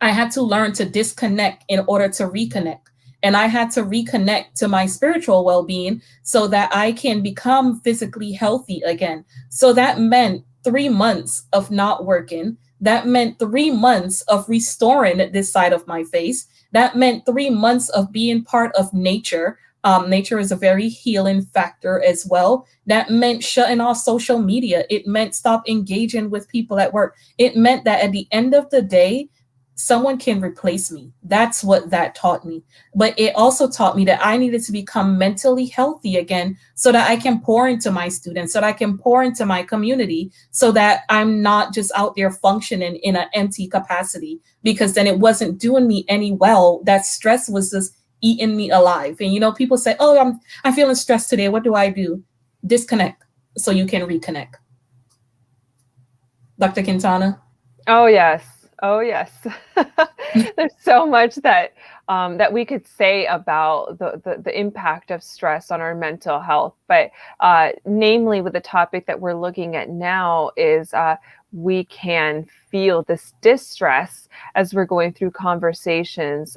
I had to learn to disconnect in order to reconnect. And I had to reconnect to my spiritual well being so that I can become physically healthy again. So that meant 3 months of not working. That meant 3 months of restoring this side of my face. That meant 3 months of being part of nature. Nature is a very healing factor as well. That meant shutting off social media. It meant stop engaging with people at work. It meant that at the end of the day, someone can replace me. That's what that taught me. But it also taught me that I needed to become mentally healthy again so that I can pour into my students, so that I can pour into my community, so that I'm not just out there functioning in an empty capacity, because then it wasn't doing me any well. That stress was just eating me alive. And, you know, people say, oh, I'm feeling stressed today. What do I do? Disconnect so you can reconnect. Dr. Quintana? Oh, yes. Oh, yes. There's so much that that we could say about the impact of stress on our mental health. But namely with the topic that we're looking at now is we can feel this distress as we're going through conversations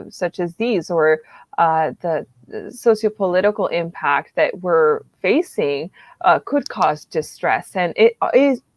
such as these, or the sociopolitical impact that we're facing could cause distress. And it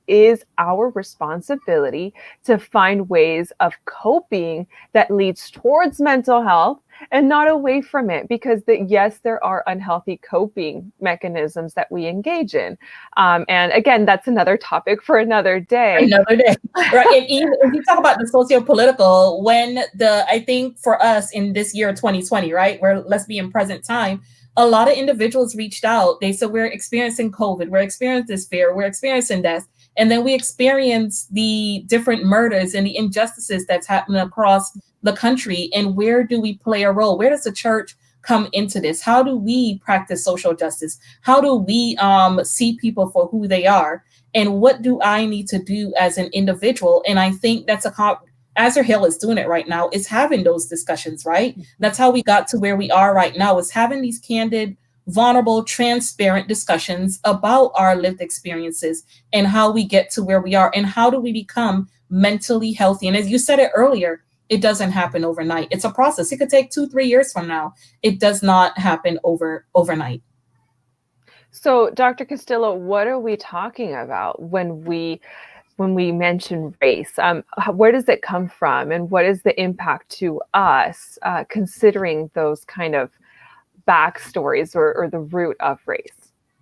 is our responsibility to find ways of coping that leads towards mental health and not away from it, because yes, there are unhealthy coping mechanisms that we engage in. And again, that's another topic for another day. Another day, right? And even if you talk about the socio-political, I think for us in this year 2020, right, where let's be in present time, a lot of individuals reached out. They said, we're experiencing COVID, we're experiencing this fear, we're experiencing death. And then we experience the different murders and the injustices that's happening across the country. And where do we play a role? Where does the church come into this? How do we practice social justice? How do we see people for who they are? And what do I need to do as an individual? And I think that's Azure Hill is doing it right now, is having those discussions, right? That's how we got to where we are right now, is having these candid, vulnerable, transparent discussions about our lived experiences and how we get to where we are and how do we become mentally healthy. And as you said it earlier, it doesn't happen overnight. It's a process. It could take 2-3 years from now. It does not happen overnight. So, Dr. Castillo, what are we talking about when we mention race? Where does it come from, and what is the impact to us considering those kind of backstories or the root of race?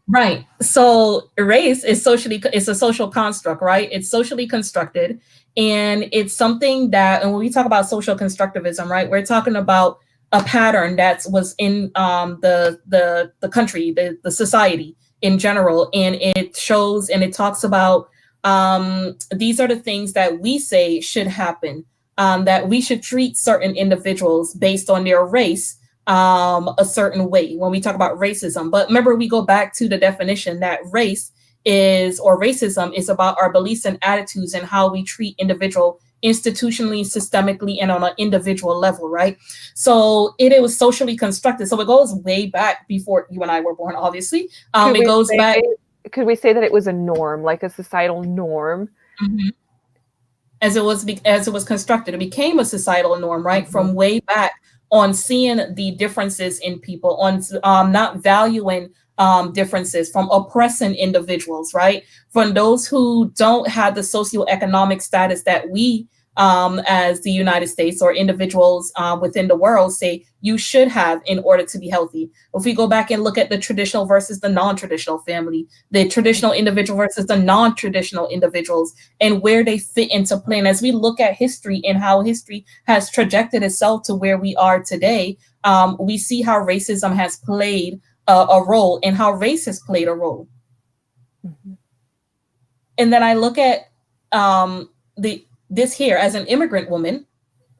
Right. So race is it's a social construct, right? It's socially constructed, and it's something that, and when we talk about social constructivism, right, we're talking about a pattern that was in the country, the society in general, and it shows and it talks about these are the things that we say should happen, that we should treat certain individuals based on their race a certain way when we talk about racism. But remember, we go back to the definition that racism is about our beliefs and attitudes and how we treat individual institutionally, systemically, and on an individual level, right? So it was socially constructed. So it goes way back before you and I were born, obviously. It goes back. Could we say that it was a norm, like a societal norm? Mm-hmm. As it was constructed, it became a societal norm, right? Mm-hmm. From way back on seeing the differences in people, on not valuing differences, from oppressing individuals, right? From those who don't have the socioeconomic status that we as the United States or individuals within the world say you should have in order to be healthy. If we go back and look at the traditional versus the non-traditional family, the traditional individual versus the non-traditional individuals, and where they fit into play. And as we look at history and how history has trajected itself to where we are today, we see how racism has played a role and how race has played a role. Mhm. And then I look at this here as an immigrant woman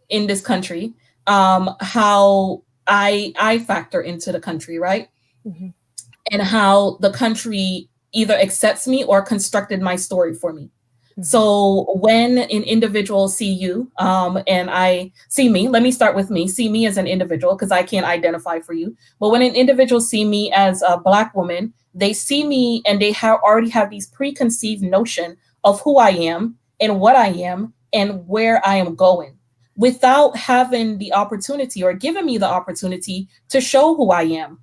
in this country, how I factor into the country, right? Mhm. And how the country either accepts me or constructed my story for me. Mhm. So when an individual see you and I see me, let me start with me, see me as an individual because I can't identify for you. But when an individual see me as a Black woman, they see me and they already have these preconceived notion of who I am and what I am and where I am going without having the opportunity or giving me the opportunity to show who I am.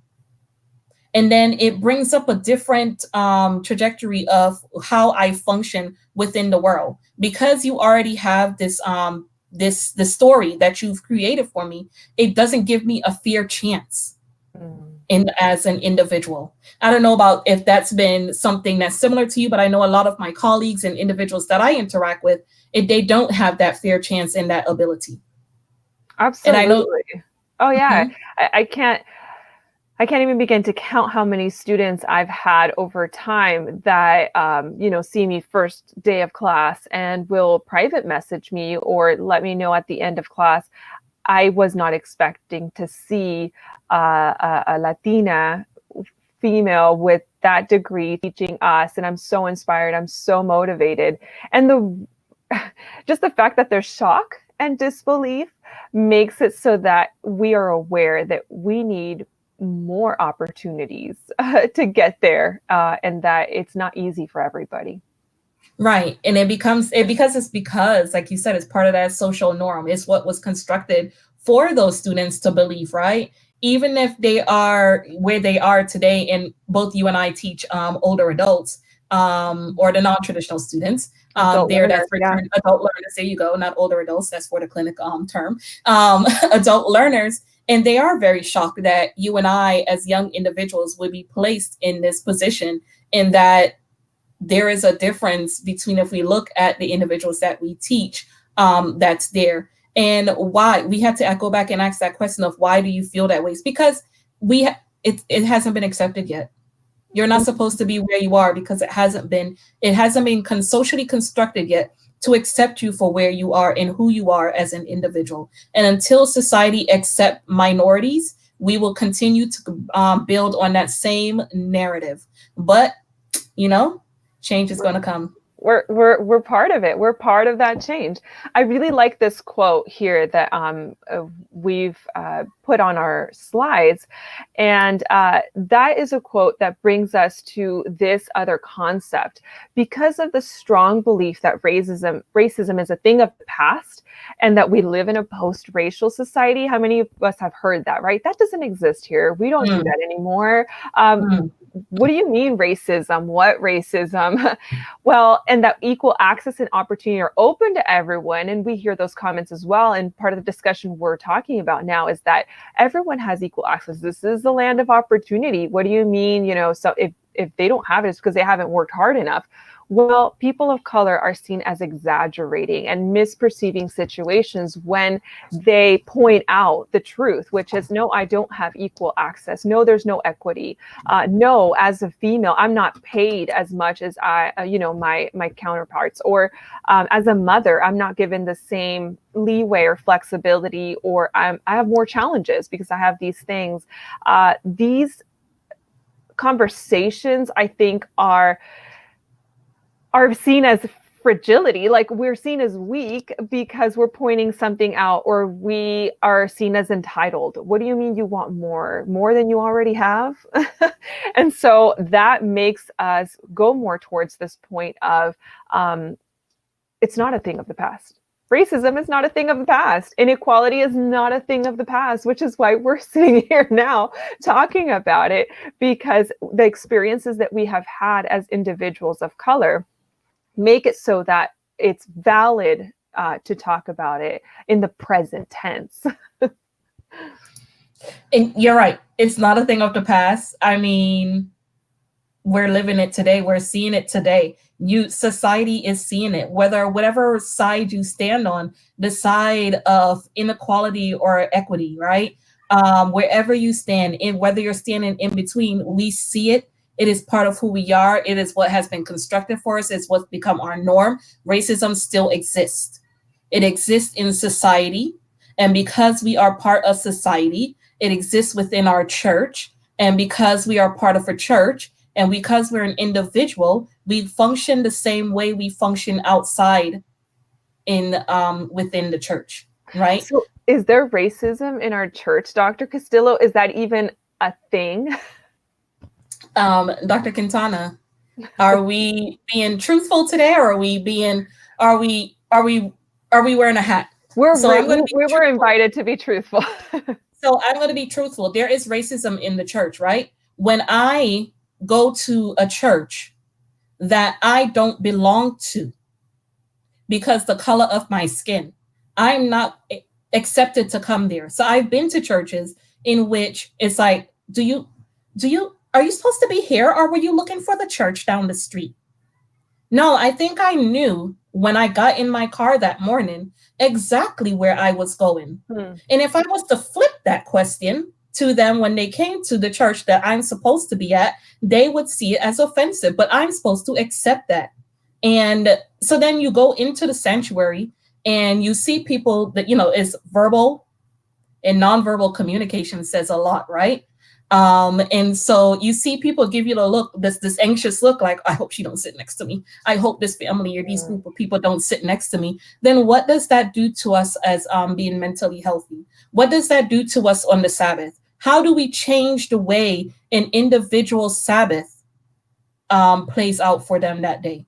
And then it brings up a different trajectory of how I function within the world because you already have this the story that you've created for me. It doesn't give me a fair chance in as an individual. I don't know about if that's been something that's similar to you, but I know a lot of my colleagues and individuals that I interact with, they don't have that fair chance and that ability. Absolutely. And I know. Oh yeah. Mhm. I can't even begin to count how many students I've had over time that, see me first day of class and will private message me or let me know at the end of class. I was not expecting to see a Latina female with that degree teaching us, and I'm so inspired. I'm so motivated, and just the fact that there's shock and disbelief makes it so that we are aware that we need more opportunities to get there, and that it's not easy for everybody. Right. And because like you said, it's part of that social norm. It's what was constructed for those students to believe, right? Even if they are where they are today, and both you and I teach older adults or the non-traditional students. Adult There, learner, that's for yeah. adult learners. There you go, not older adults. That's for the clinic term. Adult learners, and they are very shocked that you and I, as young individuals, would be placed in this position, in that there is a difference between if we look at the individuals that we teach that's there and why we had to go back and ask that question of why do you feel that way? It's because it hasn't been accepted yet. You're not supposed to be where you are because it hasn't been socially constructed yet to accept you for where you are and who you are as an individual. And until society accept minorities, we will continue to build on that same narrative. But change is going to come. We're part of it. We're part of that change. I really like this quote here that we've put on our slides, and that is a quote that brings us to this other concept. Because of the strong belief that racism is a thing of the past, and that we live in a post-racial society. How many of us have heard that? Right? That doesn't exist here. We don't do that anymore. What do you mean racism? What racism? Well, and that equal access and opportunity are open to everyone. And we hear those comments as well. And part of the discussion we're talking about now is that everyone has equal access. This is the land of opportunity. What do you mean? So if they don't have it, it's because they haven't worked hard enough. Well, people of color are seen as exaggerating and misperceiving situations when they point out the truth, which is, no, I don't have equal access. No, there's no equity. No, as a female, I'm not paid as much as my counterparts. Or as a mother, I'm not given the same leeway or flexibility, or I have more challenges because I have these things. These conversations, I think, are seen as fragility. Like, we're seen as weak because we're pointing something out, or we are seen as entitled. What do you mean you want more than you already have? And so that makes us go more towards this point of it's not a thing of the past. Racism is not a thing of the past. Inequality is not a thing of the past, which is why we're sitting here now talking about it, because the experiences that we have had as individuals of color make it so that it's valid to talk about it in the present tense. And you're right. It's not a thing of the past. I mean, we're living it today. We're seeing it today. Society is seeing it, whatever side you stand on, the side of inequality or equity, right? Wherever you stand in, whether you're standing in between, we see it. It is part of who we are. It is what has been constructed for us. It's what's become our norm. Racism still exists. It exists in society. And because we are part of society, it exists within our church. And because we are part of a church, and because we're an individual, we function the same way we function outside in within the church, right? So is there racism in our church, Dr. Castillo? Is that even a thing? Dr. Quintana, are we being truthful today, or are we wearing a hat? We were invited to be truthful. So I'm going to be truthful. There is racism in the church, right? When I go to a church that I don't belong to because the color of my skin, I'm not accepted to come there. So I've been to churches in which it's like, are you supposed to be here, or were you looking for the church down the street? No, I think I knew when I got in my car that morning exactly where I was going. And if I was to flip that question to them when they came to the church that I'm supposed to be at, they would see it as offensive, but I'm supposed to accept that. And so then you go into the sanctuary and you see people that, is verbal and nonverbal communication says a lot, right? And so you see people give you the look, this anxious look, like, I hope she don't sit next to me. I hope this family or these group of people don't sit next to me. Then what does that do to us as being mentally healthy? What does that do to us on the Sabbath? How do we change the way an individual Sabbath plays out for them that day?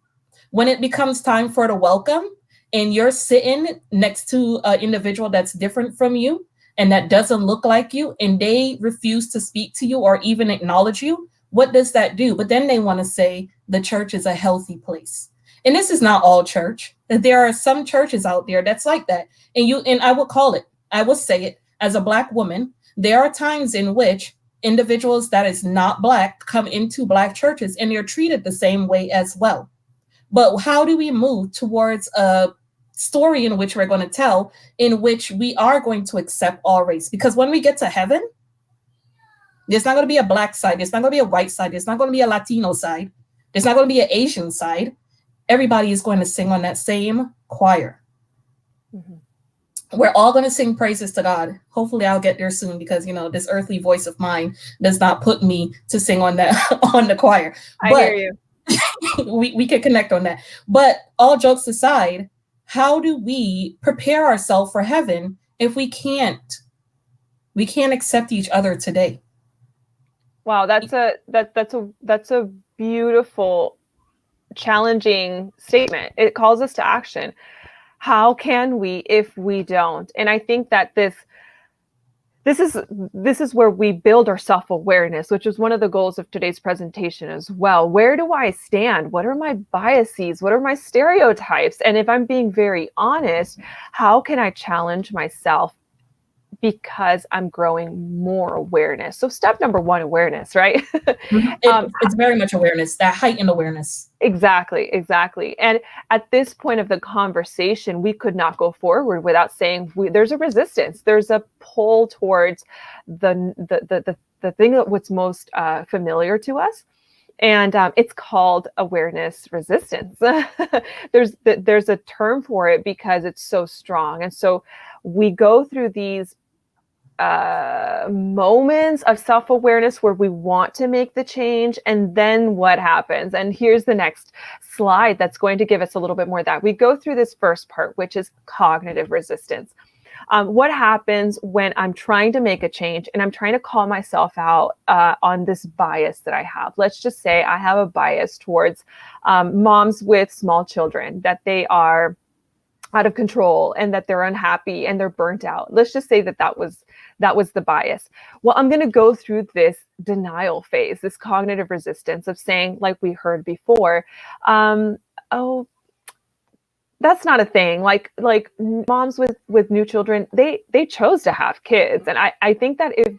When it becomes time for the welcome and you're sitting next to an individual that's different from you, and that doesn't look like you, and they refuse to speak to you or even acknowledge you, what does that do? But then they want to say the church is a healthy place. And this is not all church. There are some churches out there that's like that. And I will say it, as a Black woman, there are times in which individuals that is not Black come into Black churches and they're treated the same way as well. But how do we move towards a story in which we're going to tell, in which we are going to accept all race? Because when we get to heaven, there's not going to be a Black side, there's not going to be a white side, there's not going to be a Latino side, there's not going to be an Asian side. Everybody is going to sing on that same choir. We're all going to sing praises to God. Hopefully I'll get there soon, because this earthly voice of mine does not put me to sing on that on the choir. I hear you. we can connect on that. But all jokes aside, how do we prepare ourselves for heaven if we can't accept each other today? Wow, that's a beautiful, challenging statement. It calls us to action. How can we if we don't? And I think that this is where we build our self-awareness, which is one of the goals of today's presentation as well. Where do I stand? What are my biases? What are my stereotypes? And if I'm being very honest, how can I challenge myself because I'm growing more awareness? So step number one, awareness, right? It's very much awareness, that heightened awareness. Exactly. And at this point of the conversation, we could not go forward without saying there's a resistance. There's a pull towards the thing that what's most familiar to us. And it's called awareness resistance. There's a term for it because it's so strong. And so we go through these moments of self-awareness where we want to make the change, and then what happens? And here's the next slide that's going to give us a little bit more of that. We go through this first part, which is cognitive resistance. What happens when I'm trying to make a change and I'm trying to call myself out on this bias that I have? Let's just say I have a bias towards moms with small children, that they are out of control and that they're unhappy and they're burnt out. Let's just say that was the bias. Well, I'm going to go through this denial phase, this cognitive resistance of saying, like we heard before, oh, that's not a thing. Like moms with new children, they chose to have kids. And I think that if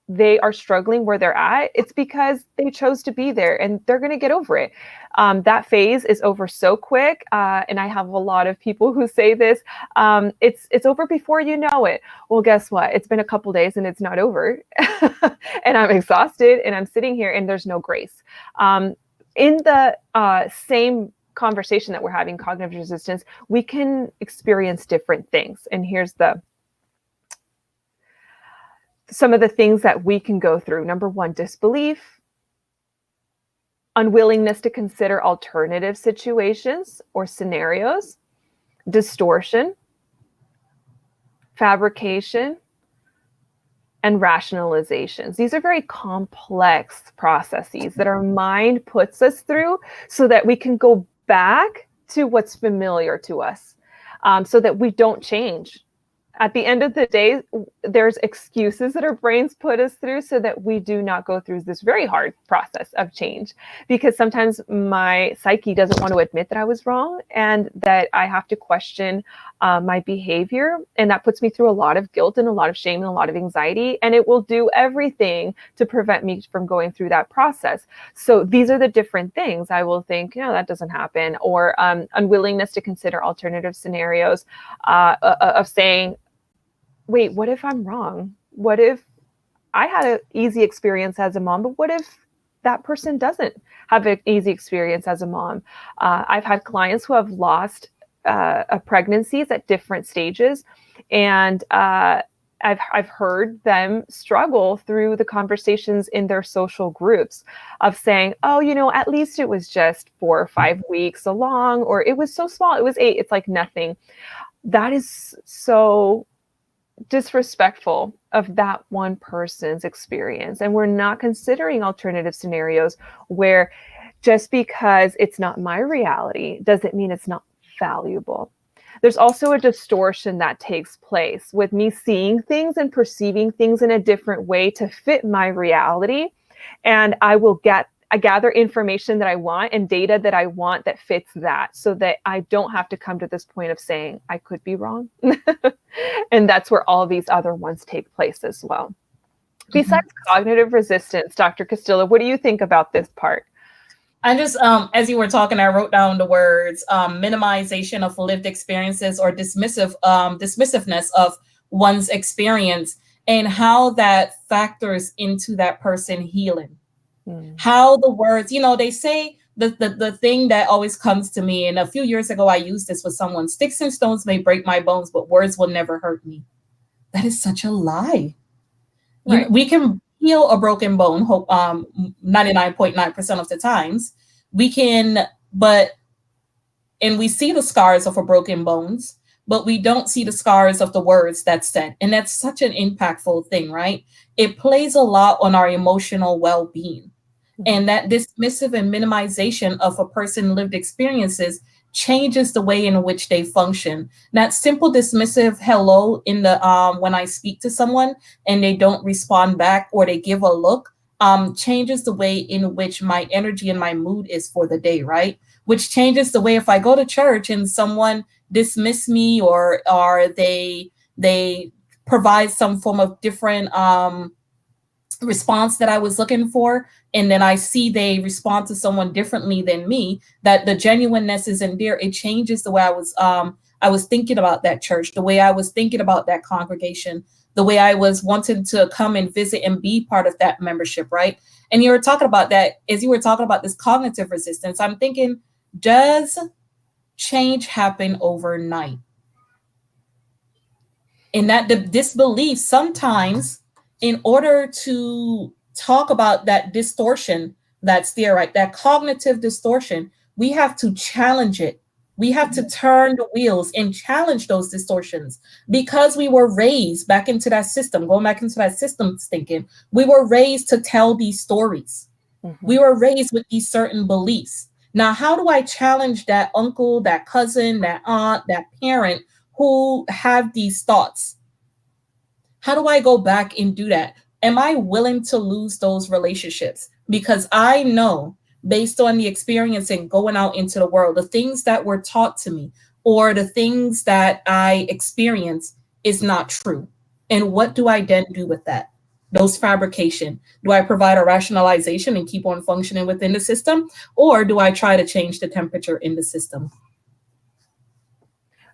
they are struggling where they're at, it's because they chose to be there and they're going to get over it. That phase is over so quick. And I have a lot of people who say this, it's over before you know it. Well, guess what? It's been a couple days and it's not over. And I'm exhausted and I'm sitting here and there's no grace. In the same conversation that we're having, cognitive resistance, we can experience different things. And here's some of the things that we can go through. Number one, disbelief, unwillingness to consider alternative situations or scenarios, distortion, fabrication, and rationalizations. These are very complex processes that our mind puts us through so that we can go back to what's familiar to us, so that we don't change. At the end of the day, there's excuses that our brains put us through so that we do not go through this very hard process of change. Because sometimes my psyche doesn't want to admit that I was wrong and that I have to question my behavior. And that puts me through a lot of guilt and a lot of shame and a lot of anxiety. And it will do everything to prevent me from going through that process. So these are the different things. I will think, that doesn't happen. Or unwillingness to consider alternative scenarios of saying, wait, what if I'm wrong? What if I had an easy experience as a mom, but what if that person doesn't have an easy experience as a mom? I've had clients who have lost pregnancies at different stages, and I've heard them struggle through the conversations in their social groups of saying, oh, at least it was just 4 or 5 weeks along, or it was so small, it was 8, it's like nothing. That is so disrespectful of that one person's experience. And we're not considering alternative scenarios where just because it's not my reality doesn't mean it's not valuable. There's also a distortion that takes place with me seeing things and perceiving things in a different way to fit my reality. And I gather information that I want and data that I want that fits that, so that I don't have to come to this point of saying I could be wrong. And that's where all these other ones take place as well. Mm-hmm. Besides cognitive resistance, Dr. Castillo, what do you think about this part? I just, as you were talking, I wrote down the words minimization of lived experiences or dismissiveness of one's experience, and how that factors into that person healing. How the words, they say the thing that always comes to me, and a few years ago I used this with someone: sticks and stones may break my bones, but words will never hurt me. That is such a lie. Right. We can heal a broken bone, 99.9% of the times. We can, and we see the scars of a broken bones, but we don't see the scars of the words that's said. And that's such an impactful thing, right? It plays a lot on our emotional well-being. And that dismissive and minimization of a person's lived experiences changes the way in which they function. That simple dismissive hello in the when I speak to someone and they don't respond back or they give a look changes the way in which my energy and my mood is for the day, right? Which changes the way if I go to church and someone dismiss me or they provide some form of different response that I was looking for, and then I see they respond to someone differently than me, that the genuineness isn't there. It changes the way I was thinking about that church, the way I was thinking about that congregation, the way I was wanting to come and visit and be part of that membership, right? And you were talking about that, as you were talking about this cognitive resistance, I'm thinking, does change happen overnight? And that the disbelief sometimes, in order to talk about that distortion that's there, right? That cognitive distortion, we have to challenge it. We have to turn the wheels and challenge those distortions, because we were raised back into that system, going back into that system thinking, we were raised to tell these stories. Mm-hmm. We were raised with these certain beliefs. Now, how do I challenge that uncle, that cousin, that aunt, that parent who have these thoughts? How do I go back and do that? Am I willing to lose those relationships? Because I know, based on the experience and going out into the world, the things that were taught to me, or the things that I experience is not true. And what do I then do with that? Those fabrication. Do I provide a rationalization and keep on functioning within the system? Or do I try to change the temperature in the system?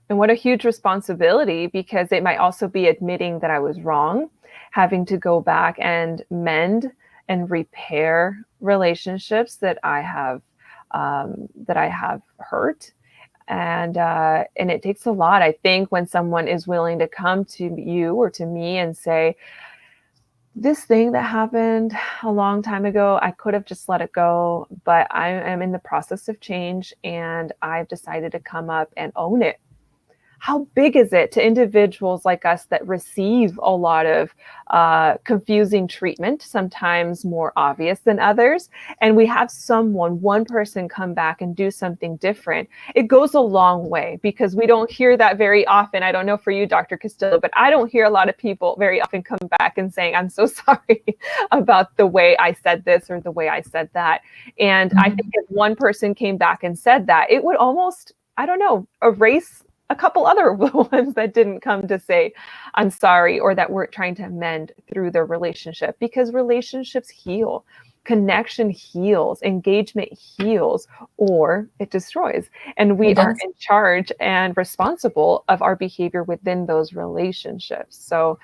And what a huge responsibility, because it might also be admitting that I was wrong, having to go back and mend and repair relationships that I have hurt. And it takes a lot, I think, when someone is willing to come to you or to me and say, this thing that happened a long time ago, I could have just let it go, but I am in the process of change and I've decided to come up and own it. How big is it to individuals like us that receive a lot of confusing treatment, sometimes more obvious than others, and we have one person come back and do something different? It goes a long way, because we don't hear that very often. I don't know for you, Dr. Castillo, but I don't hear a lot of people very often come back and saying, I'm so sorry about the way I said this or the way I said that. And I think if one person came back and said that, it would almost, I don't know, erase a couple other ones that didn't come to say, I'm sorry, or that weren't trying to mend through their relationship, because relationships heal, connection heals, engagement heals, or it destroys. And we are in charge and responsible of our behavior within those relationships. So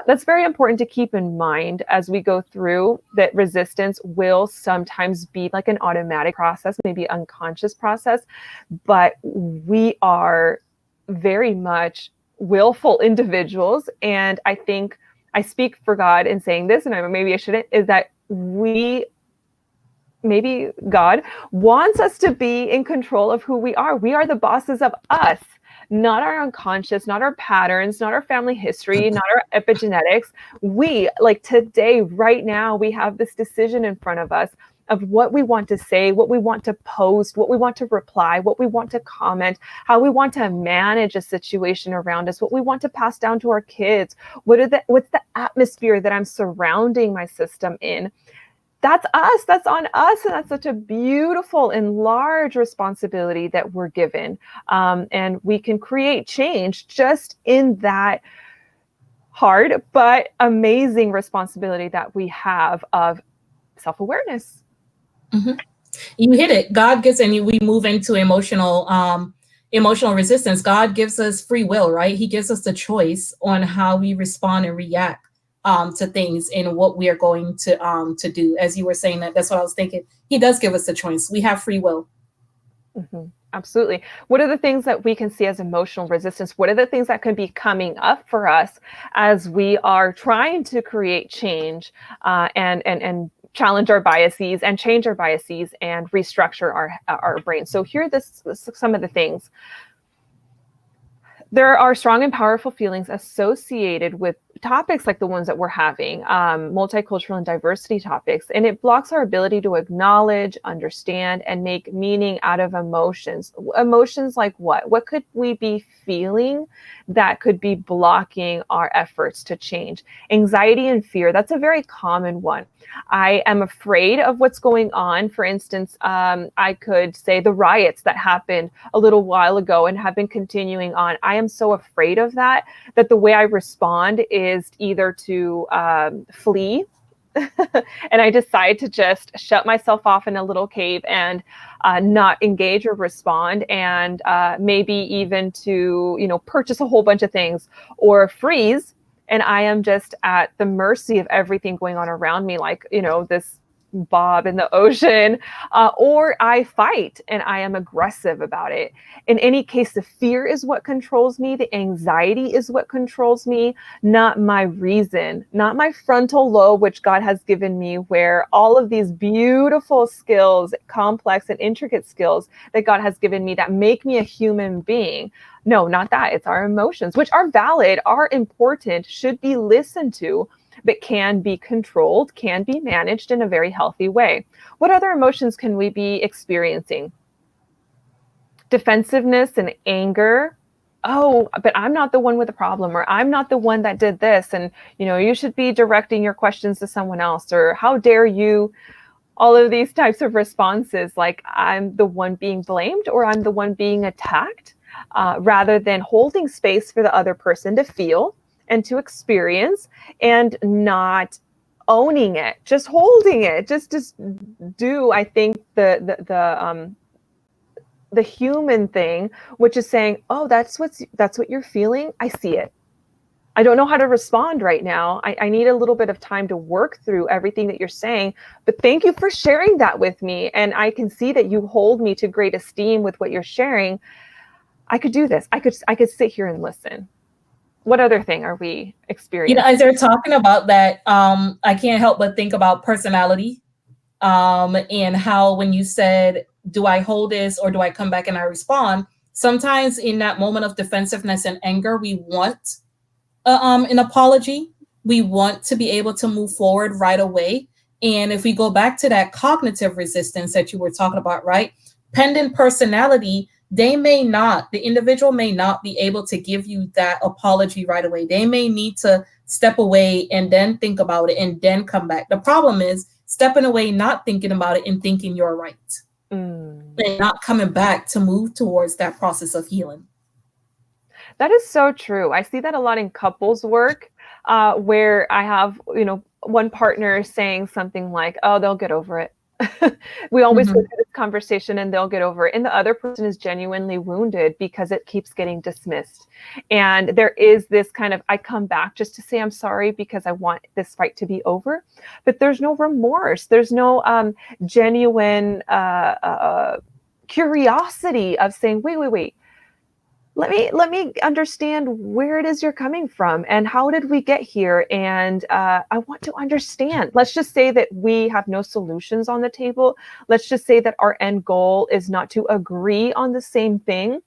that's very important to keep in mind as we go through, that resistance will sometimes be like an automatic process, maybe unconscious process, but we are very much willful individuals. And I think I speak for God in saying this, and maybe I shouldn't, is that maybe God wants us to be in control of who we are. We are the bosses of us, not our unconscious, not our patterns, not our family history, not our epigenetics. We, like today, right now, we have this decision in front of us of what we want to say, what we want to post, what we want to reply, what we want to comment, how we want to manage a situation around us, what we want to pass down to our kids, what's the atmosphere that I'm surrounding my system in. That's us, that's on us, and that's such a beautiful and large responsibility that we're given. And we can create change just in that hard but amazing responsibility that we have of self-awareness. Mm-hmm. You hit it. God gives, and we move into emotional resistance. God gives us free will, right? He gives us the choice on how we respond and react to things and what we are going to do. As you were saying that's what I was thinking. He does give us the choice. We have free will. Mm-hmm. Absolutely. What are the things that we can see as emotional resistance? What are the things that can be coming up for us as we are trying to create change and challenge our biases and change our biases and restructure our brain? So here are some of the things. There are strong and powerful feelings associated with topics like the ones that we're having, multicultural and diversity topics, and it blocks our ability to acknowledge, understand, and make meaning out of emotions. Emotions like what? What could we be feeling that could be blocking our efforts to change? Anxiety and fear, that's a very common one. I am afraid of what's going on. For instance, I could say the riots that happened a little while ago and have been continuing on. I am so afraid of that the way I respond is either to flee and I decide to just shut myself off in a little cave and not engage or respond, and maybe even to, purchase a whole bunch of things, or freeze. And I am just at the mercy of everything going on around me, like, this bob in the ocean, or I fight and I am aggressive about it. In any case, the fear is what controls me. The anxiety is what controls me, not my reason, not my frontal lobe, which God has given me, where all of these beautiful skills, complex and intricate skills that God has given me that make me a human being. No, not that. It's our emotions, which are valid, are important, should be listened to, but can be controlled, can be managed in a very healthy way. What other emotions can we be experiencing? Defensiveness and anger. Oh, but I'm not the one with the problem, or I'm not the one that did this. And, you should be directing your questions to someone else, or how dare you? All of these types of responses, like I'm the one being blamed or I'm the one being attacked. rather than holding space for the other person to feel and to experience, and not owning it, just holding it, just do, I think, the human thing, which is saying, oh, that's what you're feeling. I see it. I don't know how to respond right now. I need a little bit of time to work through everything that you're saying, but thank you for sharing that with me. And I can see that you hold me to great esteem with what you're sharing. I could do this. I could sit here and listen. What other thing are we experiencing? As they're talking about that, I can't help but think about personality, and how when you said, do I hold this or do I come back and I respond? Sometimes in that moment of defensiveness and anger, we want an apology. We want to be able to move forward right away. And if we go back to that cognitive resistance that you were talking about, right? Pendant personality, the individual may not be able to give you that apology right away. They may need to step away and then think about it and then come back. The problem is stepping away, not thinking about it, and thinking you're right. And not coming back to move towards that process of healing. That is so true. I see that a lot in couples work, where I have, one partner saying something like, oh, they'll get over it. We always go through this conversation and they'll get over it. And the other person is genuinely wounded because it keeps getting dismissed. And there is this kind of, I come back just to say I'm sorry because I want this fight to be over. But there's no remorse. There's no genuine curiosity of saying, wait. Let me understand where it is you're coming from and how did we get here? And I want to understand. Let's just say that we have no solutions on the table. Let's just say that our end goal is not to agree on the same thing.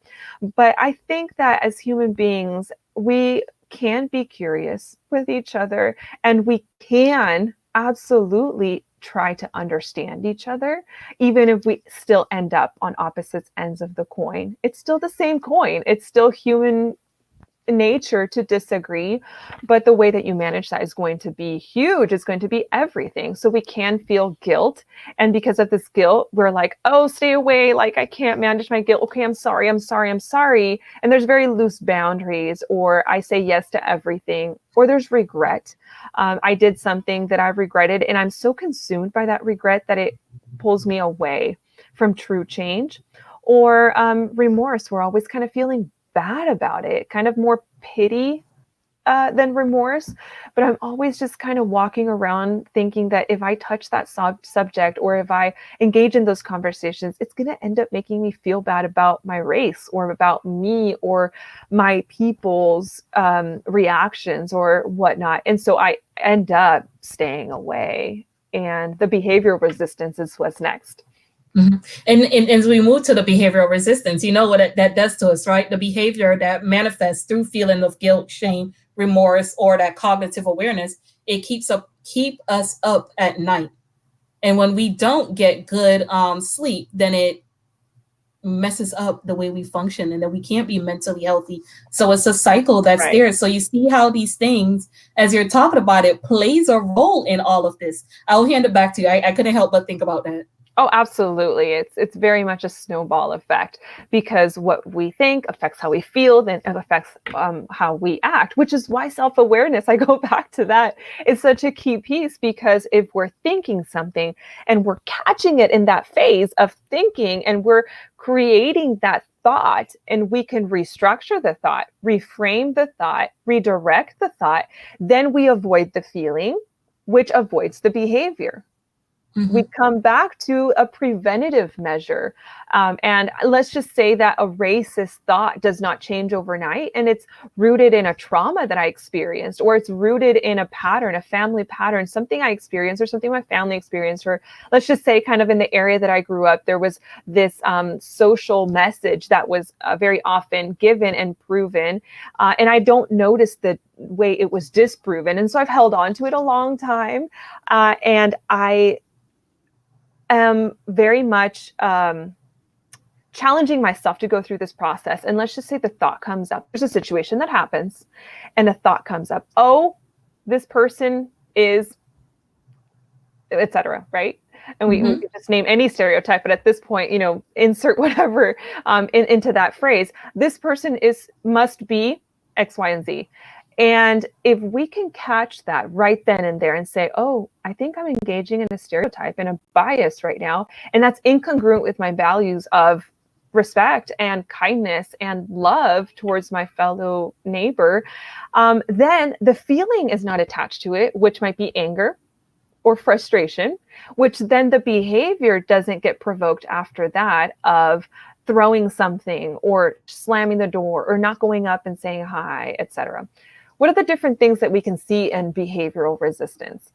But I think that as human beings, we can be curious with each other, and we can absolutely try to understand each other, even if we still end up on opposite ends of the coin. It's still the same coin. It's still human nature to disagree, but the way that you manage that is going to be huge. It's going to be everything. So we can feel guilt. And because of this guilt, we're like, oh, stay away. Like, I can't manage my guilt. Okay, I'm sorry. And there's very loose boundaries, or I say yes to everything, or there's regret. I did something that I've regretted, and I'm so consumed by that regret that it pulls me away from true change. Or remorse. We're always kind of feeling bad about it, kind of more pity than remorse. But I'm always just kind of walking around thinking that if I touch that subject, or if I engage in those conversations, it's going to end up making me feel bad about my race, or about me, or my people's reactions or whatnot. And so I end up staying away, and the behavioral resistance is what's next. Mm-hmm. And as we move to the behavioral resistance, you know what that does to us, right? The behavior that manifests through feeling of guilt, shame, remorse, or that cognitive awareness, it keeps us up at night. And when we don't get good sleep, then it messes up the way we function, and then we can't be mentally healthy. So it's a cycle that's there. So you see how these things, as you're talking about it, plays a role in all of this. I'll hand it back to you. I couldn't help but think about that. Oh, absolutely. It's very much a snowball effect, because what we think affects how we feel, then it affects how we act, which is why self-awareness, I go back to that, is such a key piece. Because if we're thinking something and we're catching it in that phase of thinking, and we're creating that thought, and we can restructure the thought, reframe the thought, redirect the thought, then we avoid the feeling, which avoids the behavior. Mm-hmm. We come back to a preventative measure. And let's just say that a racist thought does not change overnight, and it's rooted in a trauma that I experienced, or it's rooted in a pattern, a family pattern, something I experienced, or something my family experienced, or let's just say kind of in the area that I grew up, there was this social message that was very often given and proven. And I don't notice the way it was disproven. And so I've held on to it a long time. And I am very much challenging myself to go through this process. And let's just say the thought comes up. There's a situation that happens, and a thought comes up. Oh, this person is, etc. Right? And we could just name any stereotype, but at this point, insert whatever into that phrase. This person must be X, Y, and Z. And if we can catch that right then and there and say, oh, I think I'm engaging in a stereotype and a bias right now, and that's incongruent with my values of respect and kindness and love towards my fellow neighbor, then the feeling is not attached to it, which might be anger or frustration, which then the behavior doesn't get provoked after that of throwing something or slamming the door or not going up and saying hi, etc. What are the different things that we can see in behavioral resistance?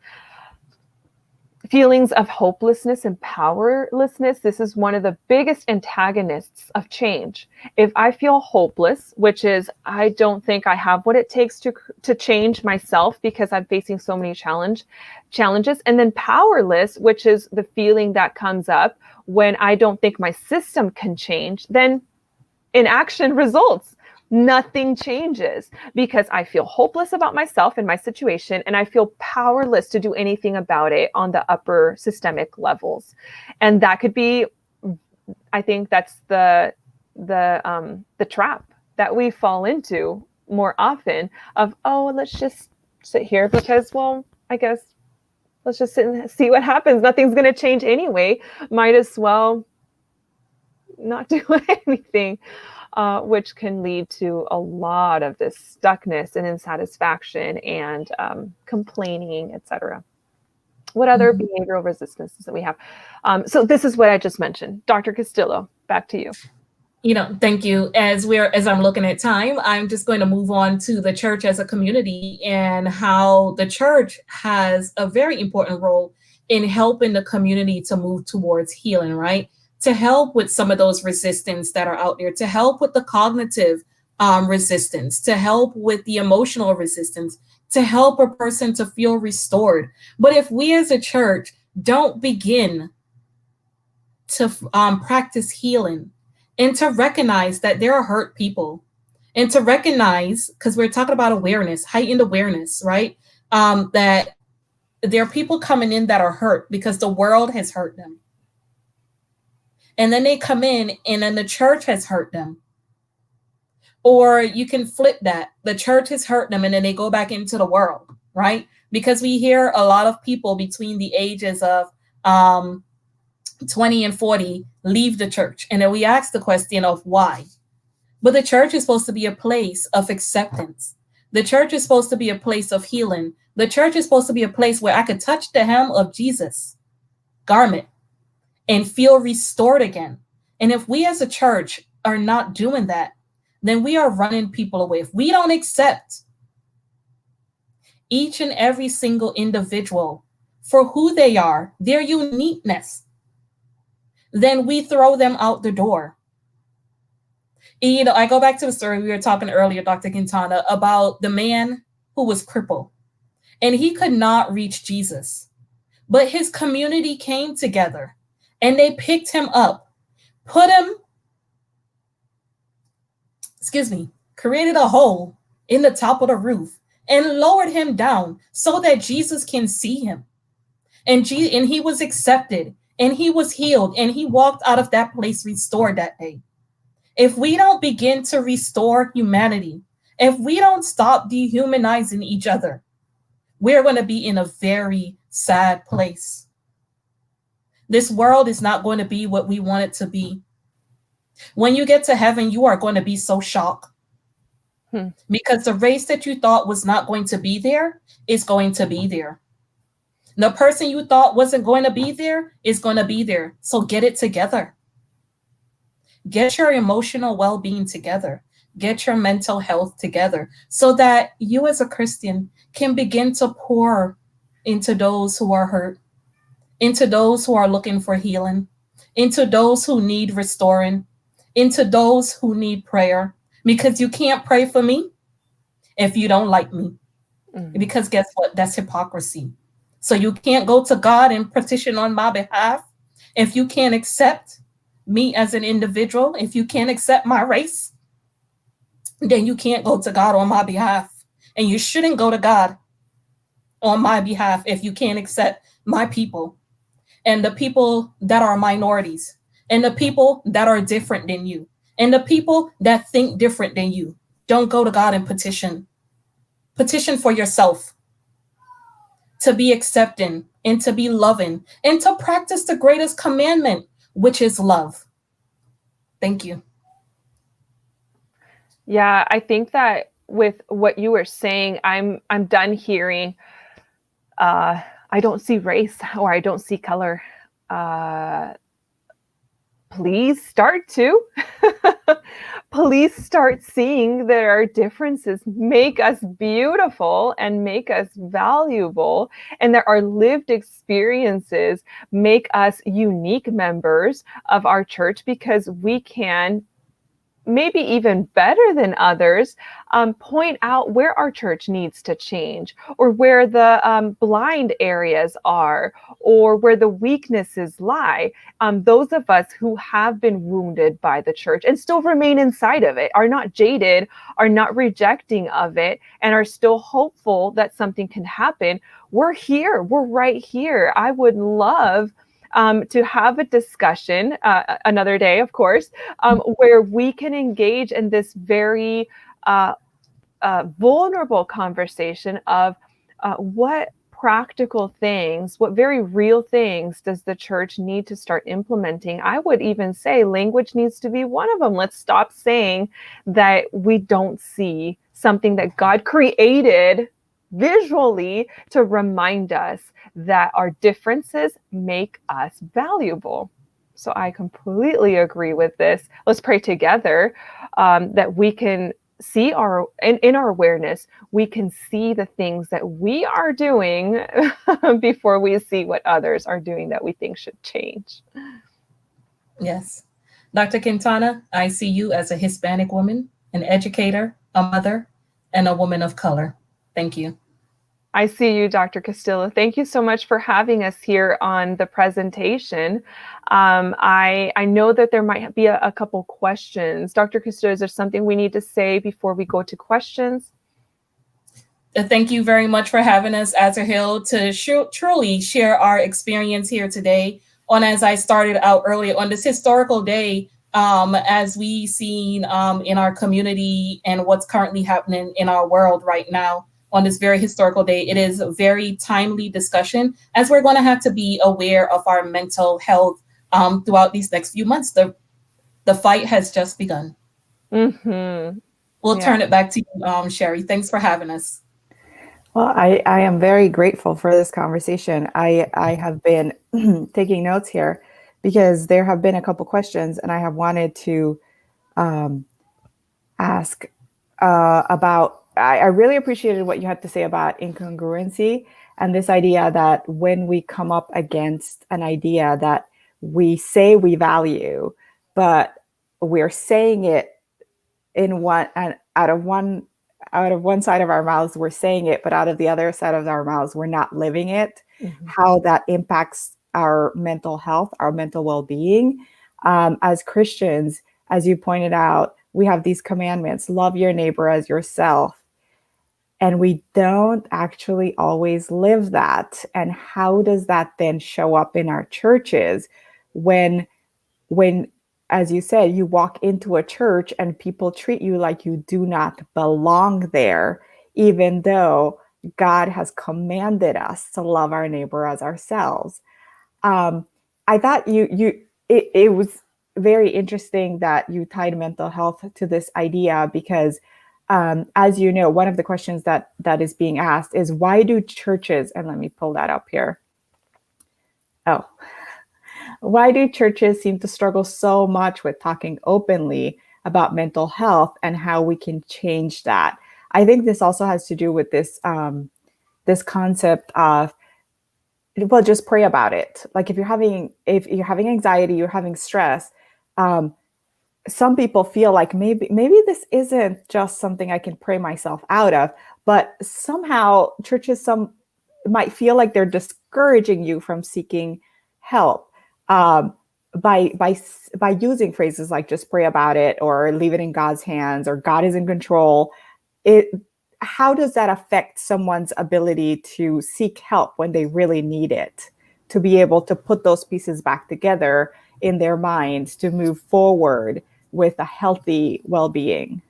Feelings of hopelessness and powerlessness. This is one of the biggest antagonists of change. If I feel hopeless, which is I don't think I have what it takes to change myself because I'm facing so many challenges, and then powerless, which is the feeling that comes up when I don't think my system can change, then inaction results. Nothing changes because I feel hopeless about myself and my situation, and I feel powerless to do anything about it on the upper systemic levels. And that could be, I think that's the trap that we fall into more often of, oh, let's just sit here because, well, I guess let's just sit and see what happens. Nothing's going to change anyway. Might as well not do anything. Which can lead to a lot of this stuckness and insatisfaction and complaining, etc. What other behavioral resistances that we have? So this is what I just mentioned. Dr. Castillo, back to you. Thank you. As I'm looking at time, I'm just going to move on to the church as a community and how the church has a very important role in helping the community to move towards healing, right? To help with some of those resistance that are out there, to help with the cognitive resistance, to help with the emotional resistance, to help a person to feel restored. But if we as a church don't begin to practice healing and to recognize that there are hurt people, and to recognize, because we're talking about awareness, heightened awareness, right? That there are people coming in that are hurt because the world has hurt them. And then they come in and then the church has hurt them. Or you can flip that. The church has hurt them and then they go back into the world, right? Because we hear a lot of people between the ages of 20 and 40 leave the church. And then we ask the question of why. But the church is supposed to be a place of acceptance. The church is supposed to be a place of healing. The church is supposed to be a place where I could touch the hem of Jesus' garment and feel restored again. And if we as a church are not doing that, then we are running people away. If we don't accept each and every single individual for who they are, their uniqueness, then we throw them out the door. And, I go back to the story we were talking earlier, Dr. Quintana, about the man who was crippled and he could not reach Jesus, but his community came together and they picked him up, created a hole in the top of the roof and lowered him down so that Jesus can see him. And he was accepted and he was healed and he walked out of that place restored that day. If we don't begin to restore humanity, if we don't stop dehumanizing each other, we're going to be in a very sad place. This world is not going to be what we want it to be. When you get to heaven, you are going to be so shocked because the race that you thought was not going to be there is going to be there. The person you thought wasn't going to be there is going to be there. So get it together. Get your emotional well-being together. Get your mental health together so that you as a Christian can begin to pour into those who are hurt, into those who are looking for healing, into those who need restoring, into those who need prayer. Because you can't pray for me if you don't like me. Because guess what? That's hypocrisy. So you can't go to God and petition on my behalf if you can't accept me as an individual. If you can't accept my race, then you can't go to God on my behalf. And you shouldn't go to God on my behalf if you can't accept my people. and the people that are minorities, and the people that are different than you, and the people that think different than you. Don't go to God and petition. Petition for yourself to be accepting and to be loving and to practice the greatest commandment, which is love. Thank you. Yeah, I think that with what you were saying, I'm done hearing I don't see race or I don't see color. Please start to. Please start seeing that our differences make us beautiful and make us valuable, and that our lived experiences make us unique members of our church, because we can, maybe even better than others, point out where our church needs to change, or where the blind areas are, or where the weaknesses lie. Those of us who have been wounded by the church and still remain inside of it, are not jaded, are not rejecting of it, and are still hopeful that something can happen. We're here. We're right here. I would love to have a discussion another day, of course, where we can engage in this very vulnerable conversation of what practical things, what very real things does the church need to start implementing. I would even say language needs to be one of them. Let's stop saying that we don't see something that God created visually to remind us that our differences make us valuable. So I completely agree with this. Let's pray together that we can see in our awareness, we can see the things that we are doing before we see what others are doing that we think should change. Yes. Dr. Quintana, I see you as a Hispanic woman, an educator, a mother, and a woman of color. Thank you. I see you, Dr. Castillo. Thank you so much for having us here on the presentation. I know that there might be a couple questions. Dr. Castillo, is there something we need to say before we go to questions? Thank you very much for having us, Azur Hill, to truly share our experience here today on, as I started out earlier, on this historical day, as we seen in our community and what's currently happening in our world right now. On this very historical day, it is a very timely discussion, as we're going to have to be aware of our mental health throughout these next few months. The fight has just begun. Mm-hmm. We'll turn it back to you, Sherry. Thanks for having us. Well, I am very grateful for this conversation. I have been taking notes here because there have been a couple questions, and I have wanted to ask about. I really appreciated what you had to say about incongruency and this idea that when we come up against an idea that we say we value, but we're saying it in one, and out of one side of our mouths, we're saying it, but out of the other side of our mouths, we're not living it, how that impacts our mental health, our mental well-being. As Christians, as you pointed out, we have these commandments: love your neighbor as yourself. And we don't actually always live that. And how does that then show up in our churches when, as you said, you walk into a church and people treat you like you do not belong there, even though God has commanded us to love our neighbor as ourselves? I thought it was very interesting that you tied mental health to this idea, because as you know, one of the questions that is being asked is, why do churches, and let me pull that up here. Why do churches seem to struggle so much with talking openly about mental health and how we can change that? I think this also has to do with this concept of, well, just pray about it. Like if you're having anxiety, you're having stress, some people feel like maybe this isn't just something I can pray myself out of, but somehow churches might feel like they're discouraging you from seeking help by using phrases like just pray about it, or leave it in God's hands, or God is in control. How does that affect someone's ability to seek help when they really need it? to be able to put those pieces back together in their minds to move forward with a healthy well-being?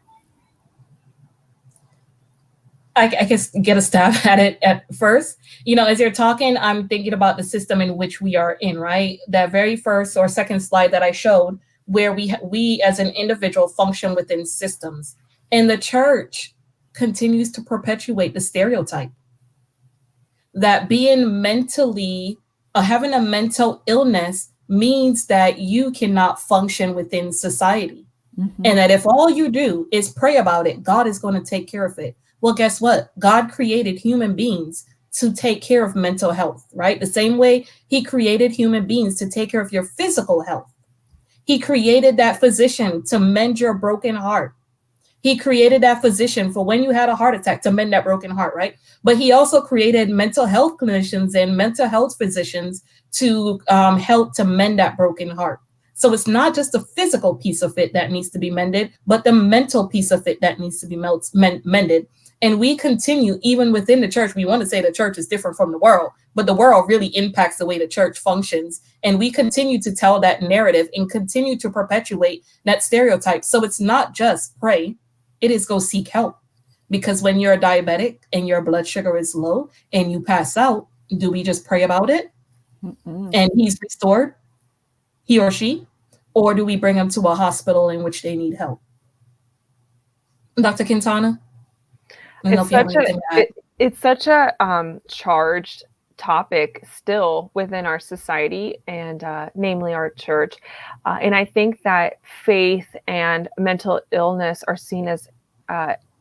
I guess get a stab at it at first. As you're talking, I'm thinking about the system in which we are in, right? That very first or second slide that I showed, where we as an individual function within systems. And the church continues to perpetuate the stereotype that being mentally, having a mental illness means that you cannot function within society. Mm-hmm. And that if all you do is pray about it, God is going to take care of it. Well, guess what? God created human beings to take care of mental health, right? The same way he created human beings to take care of your physical health. He created that physician to mend your broken heart. He created that physician for when you had a heart attack to mend that broken heart, right? But he also created mental health clinicians and mental health physicians to help to mend that broken heart. So it's not just the physical piece of it that needs to be mended, but the mental piece of it that needs to be mended. And we continue, even within the church, we want to say the church is different from the world, but the world really impacts the way the church functions. And we continue to tell that narrative and continue to perpetuate that stereotype. So it's not just pray, it is go seek help. Because when you're a diabetic and your blood sugar is low and you pass out, do we just pray about it? Mm-mm. And he's restored, he or she? Or do we bring them to a hospital in which they need help? Dr. Quintana? It's such a charged topic still within our society and namely our church. And I think that faith and mental illness are seen as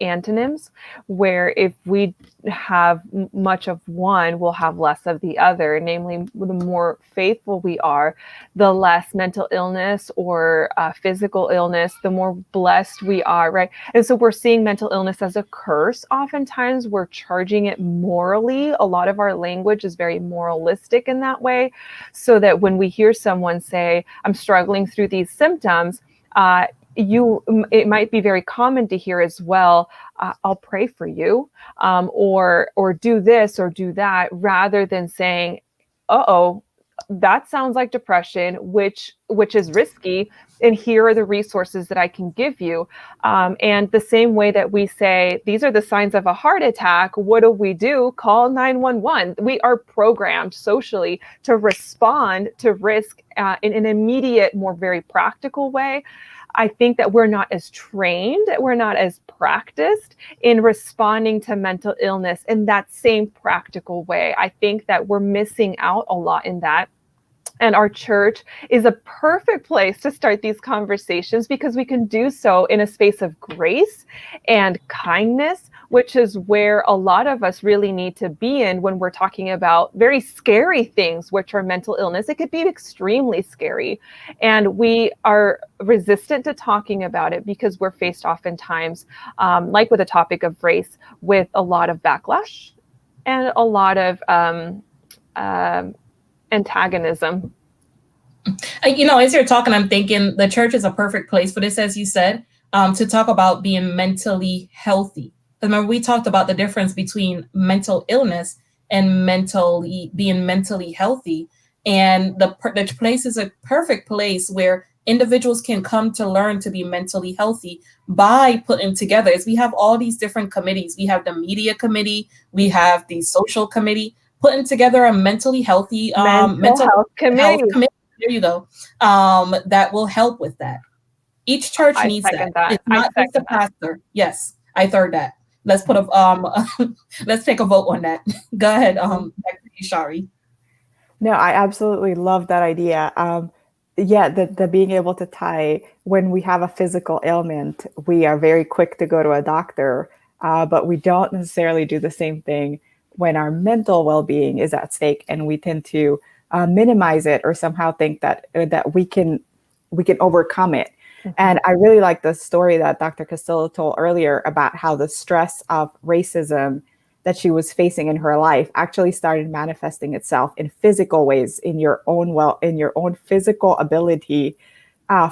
antonyms, where if we have much of one, we'll have less of the other. Namely, the more faithful we are, the less mental illness or physical illness, the more blessed we are, right? And so we're seeing mental illness as a curse. Oftentimes we're charging it morally. A lot of our language is very moralistic in that way, so that when we hear someone say, I'm struggling through these symptoms, it might be very common to hear as well, I'll pray for you, or do this or do that, rather than saying, that sounds like depression, which is risky, and here are the resources that I can give you. And the same way that we say, these are the signs of a heart attack, what do? Call 911. We are programmed socially to respond to risk in an immediate, more very practical way. I think that we're not as trained, we're not as practiced in responding to mental illness in that same practical way. I think that we're missing out a lot in that. And our church is a perfect place to start these conversations, because we can do so in a space of grace and kindness, which is where a lot of us really need to be in when we're talking about very scary things, which are mental illness. It could be extremely scary. And we are resistant to talking about it because we're faced oftentimes, like with the topic of race, with a lot of backlash and a lot of antagonism. As you're talking, I'm thinking the church is a perfect place for this, as you said, to talk about being mentally healthy. Remember, we talked about the difference between mental illness and being mentally healthy. And the place is a perfect place where individuals can come to learn to be mentally healthy by putting together, as we have all these different committees. We have the media committee, we have the social committee, putting together a mentally healthy mental health committee. There you go. That will help with that. Each church needs that. It's not just a pastor. Yes, I third that. Let's put let's take a vote on that. Go ahead, Shari. No, I absolutely love that idea. The being able to tie, when we have a physical ailment, we are very quick to go to a doctor, but we don't necessarily do the same thing when our mental well-being is at stake, and we tend to minimize it or somehow think that we can overcome it. Mm-hmm. And I really like the story that Dr. Castillo told earlier about how the stress of racism that she was facing in her life actually started manifesting itself in physical ways, in your own physical ability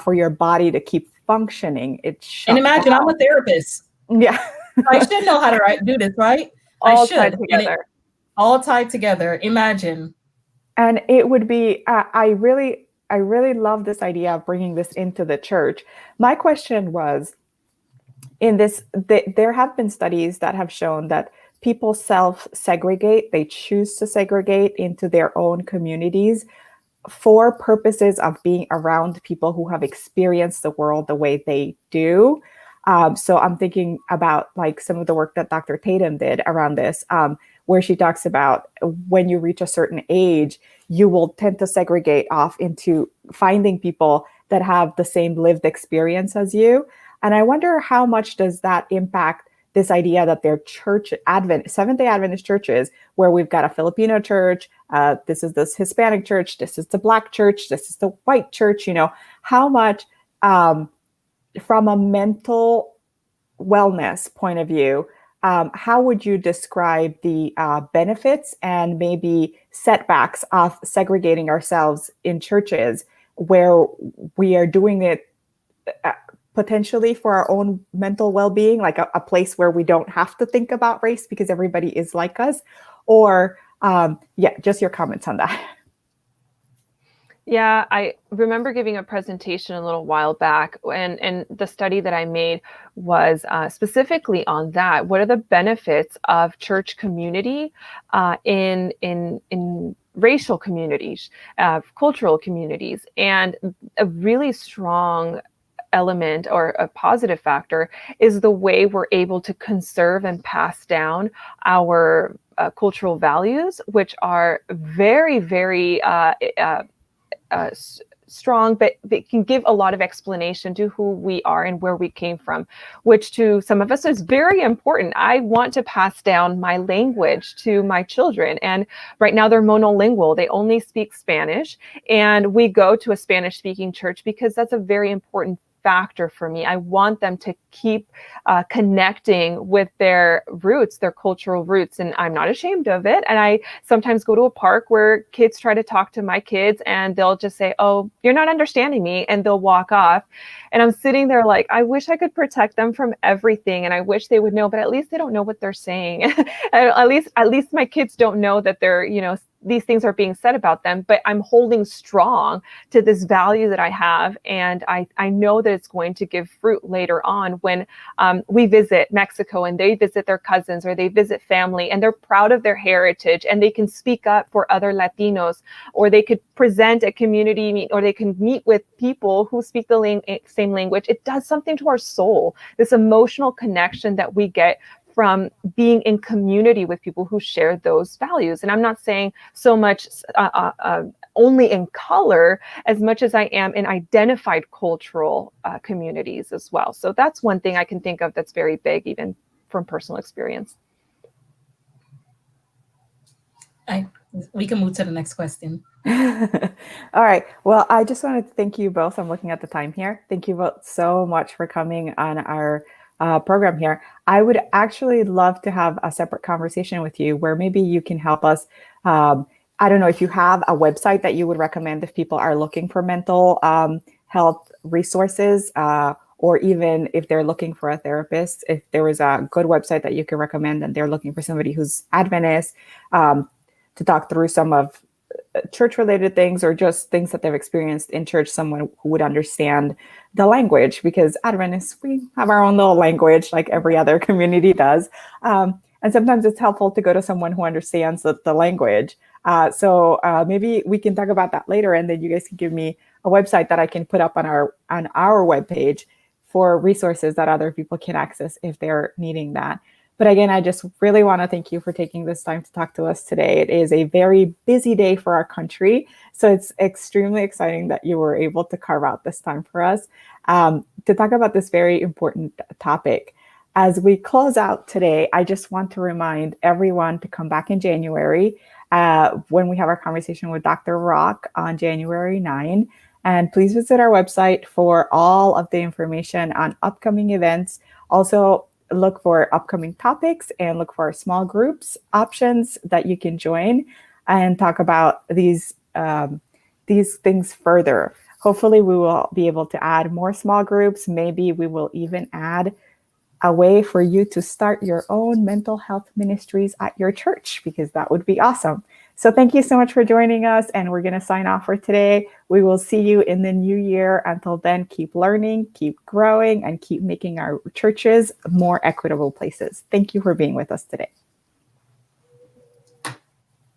for your body to keep functioning. And imagine, I'm a therapist. Yeah, I should know how to do this, right? All tied together. All tied together. Imagine. And it would be, I really love this idea of bringing this into the church. My question was, there have been studies that have shown that people self-segregate, they choose to segregate into their own communities for purposes of being around people who have experienced the world the way they do. So I'm thinking about like some of the work that Dr. Tatum did around this, where she talks about when you reach a certain age, you will tend to segregate off into finding people that have the same lived experience as you. And I wonder how much does that impact this idea that they're Seventh-day Adventist churches, where we've got a Filipino church, this is this Hispanic church, this is the Black church, this is the white church, how much from a mental wellness point of view, how would you describe the benefits and maybe setbacks of segregating ourselves in churches where we are doing it potentially for our own mental well-being, like a place where we don't have to think about race because everybody is like us? Or just your comments on that. Yeah, I remember giving a presentation a little while back, and the study that I made was specifically on that. What are the benefits of church community in racial communities, cultural communities? And a really strong element or a positive factor is the way we're able to conserve and pass down our cultural values, which are very, very strong, but they can give a lot of explanation to who we are and where we came from, which to some of us is very important. I want to pass down my language to my children, and right now they're monolingual. They only speak Spanish, and we go to a Spanish-speaking church because that's a very important factor for me. I want them to keep connecting with their roots, their cultural roots, and I'm not ashamed of it. And I sometimes go to a park where kids try to talk to my kids and they'll just say, "Oh, you're not understanding me," and they'll walk off. And I'm sitting there like, I wish I could protect them from everything, and I wish they would know, but at least they don't know what they're saying. at least my kids don't know that they're, these things are being said about them, but I'm holding strong to this value that I have. And I know that it's going to give fruit later on when we visit Mexico and they visit their cousins or they visit family and they're proud of their heritage and they can speak up for other Latinos, or they could present a community meet, or they can meet with people who speak the same language. It does something to our soul, this emotional connection that we get from being in community with people who share those values. And I'm not saying so much only in color as much as I am in identified cultural communities as well. So that's one thing I can think of that's very big, even from personal experience. We can move to the next question. All right. Well, I just wanted to thank you both. I'm looking at the time here. Thank you both so much for coming on our program here. I would actually love to have a separate conversation with you where maybe you can help us. I don't know if you have a website that you would recommend if people are looking for mental health resources, or even if they're looking for a therapist, if there was a good website that you could recommend and they're looking for somebody who's Adventist to talk through some of church-related things or just things that they've experienced in church, someone who would understand the language, because Adventists, we have our own little language like every other community does. And sometimes it's helpful to go to someone who understands the language. So maybe we can talk about that later, and then you guys can give me a website that I can put up on our webpage for resources that other people can access if they're needing that. But again, I just really want to thank you for taking this time to talk to us today. It is a very busy day for our country, so it's extremely exciting that you were able to carve out this time for us to talk about this very important topic. As we close out today, I just want to remind everyone to come back in January when we have our conversation with Dr. Rock on January 9. And please visit our website for all of the information on upcoming events. Also, look for upcoming topics and look for small groups options that you can join and talk about these things further. Hopefully, we will be able to add more small groups. Maybe we will even add a way for you to start your own mental health ministries at your church, because that would be awesome. So thank you so much for joining us, and we're going to sign off for today. We will see you in the new year. Until then, keep learning, keep growing, and keep making our churches more equitable places. Thank you for being with us today.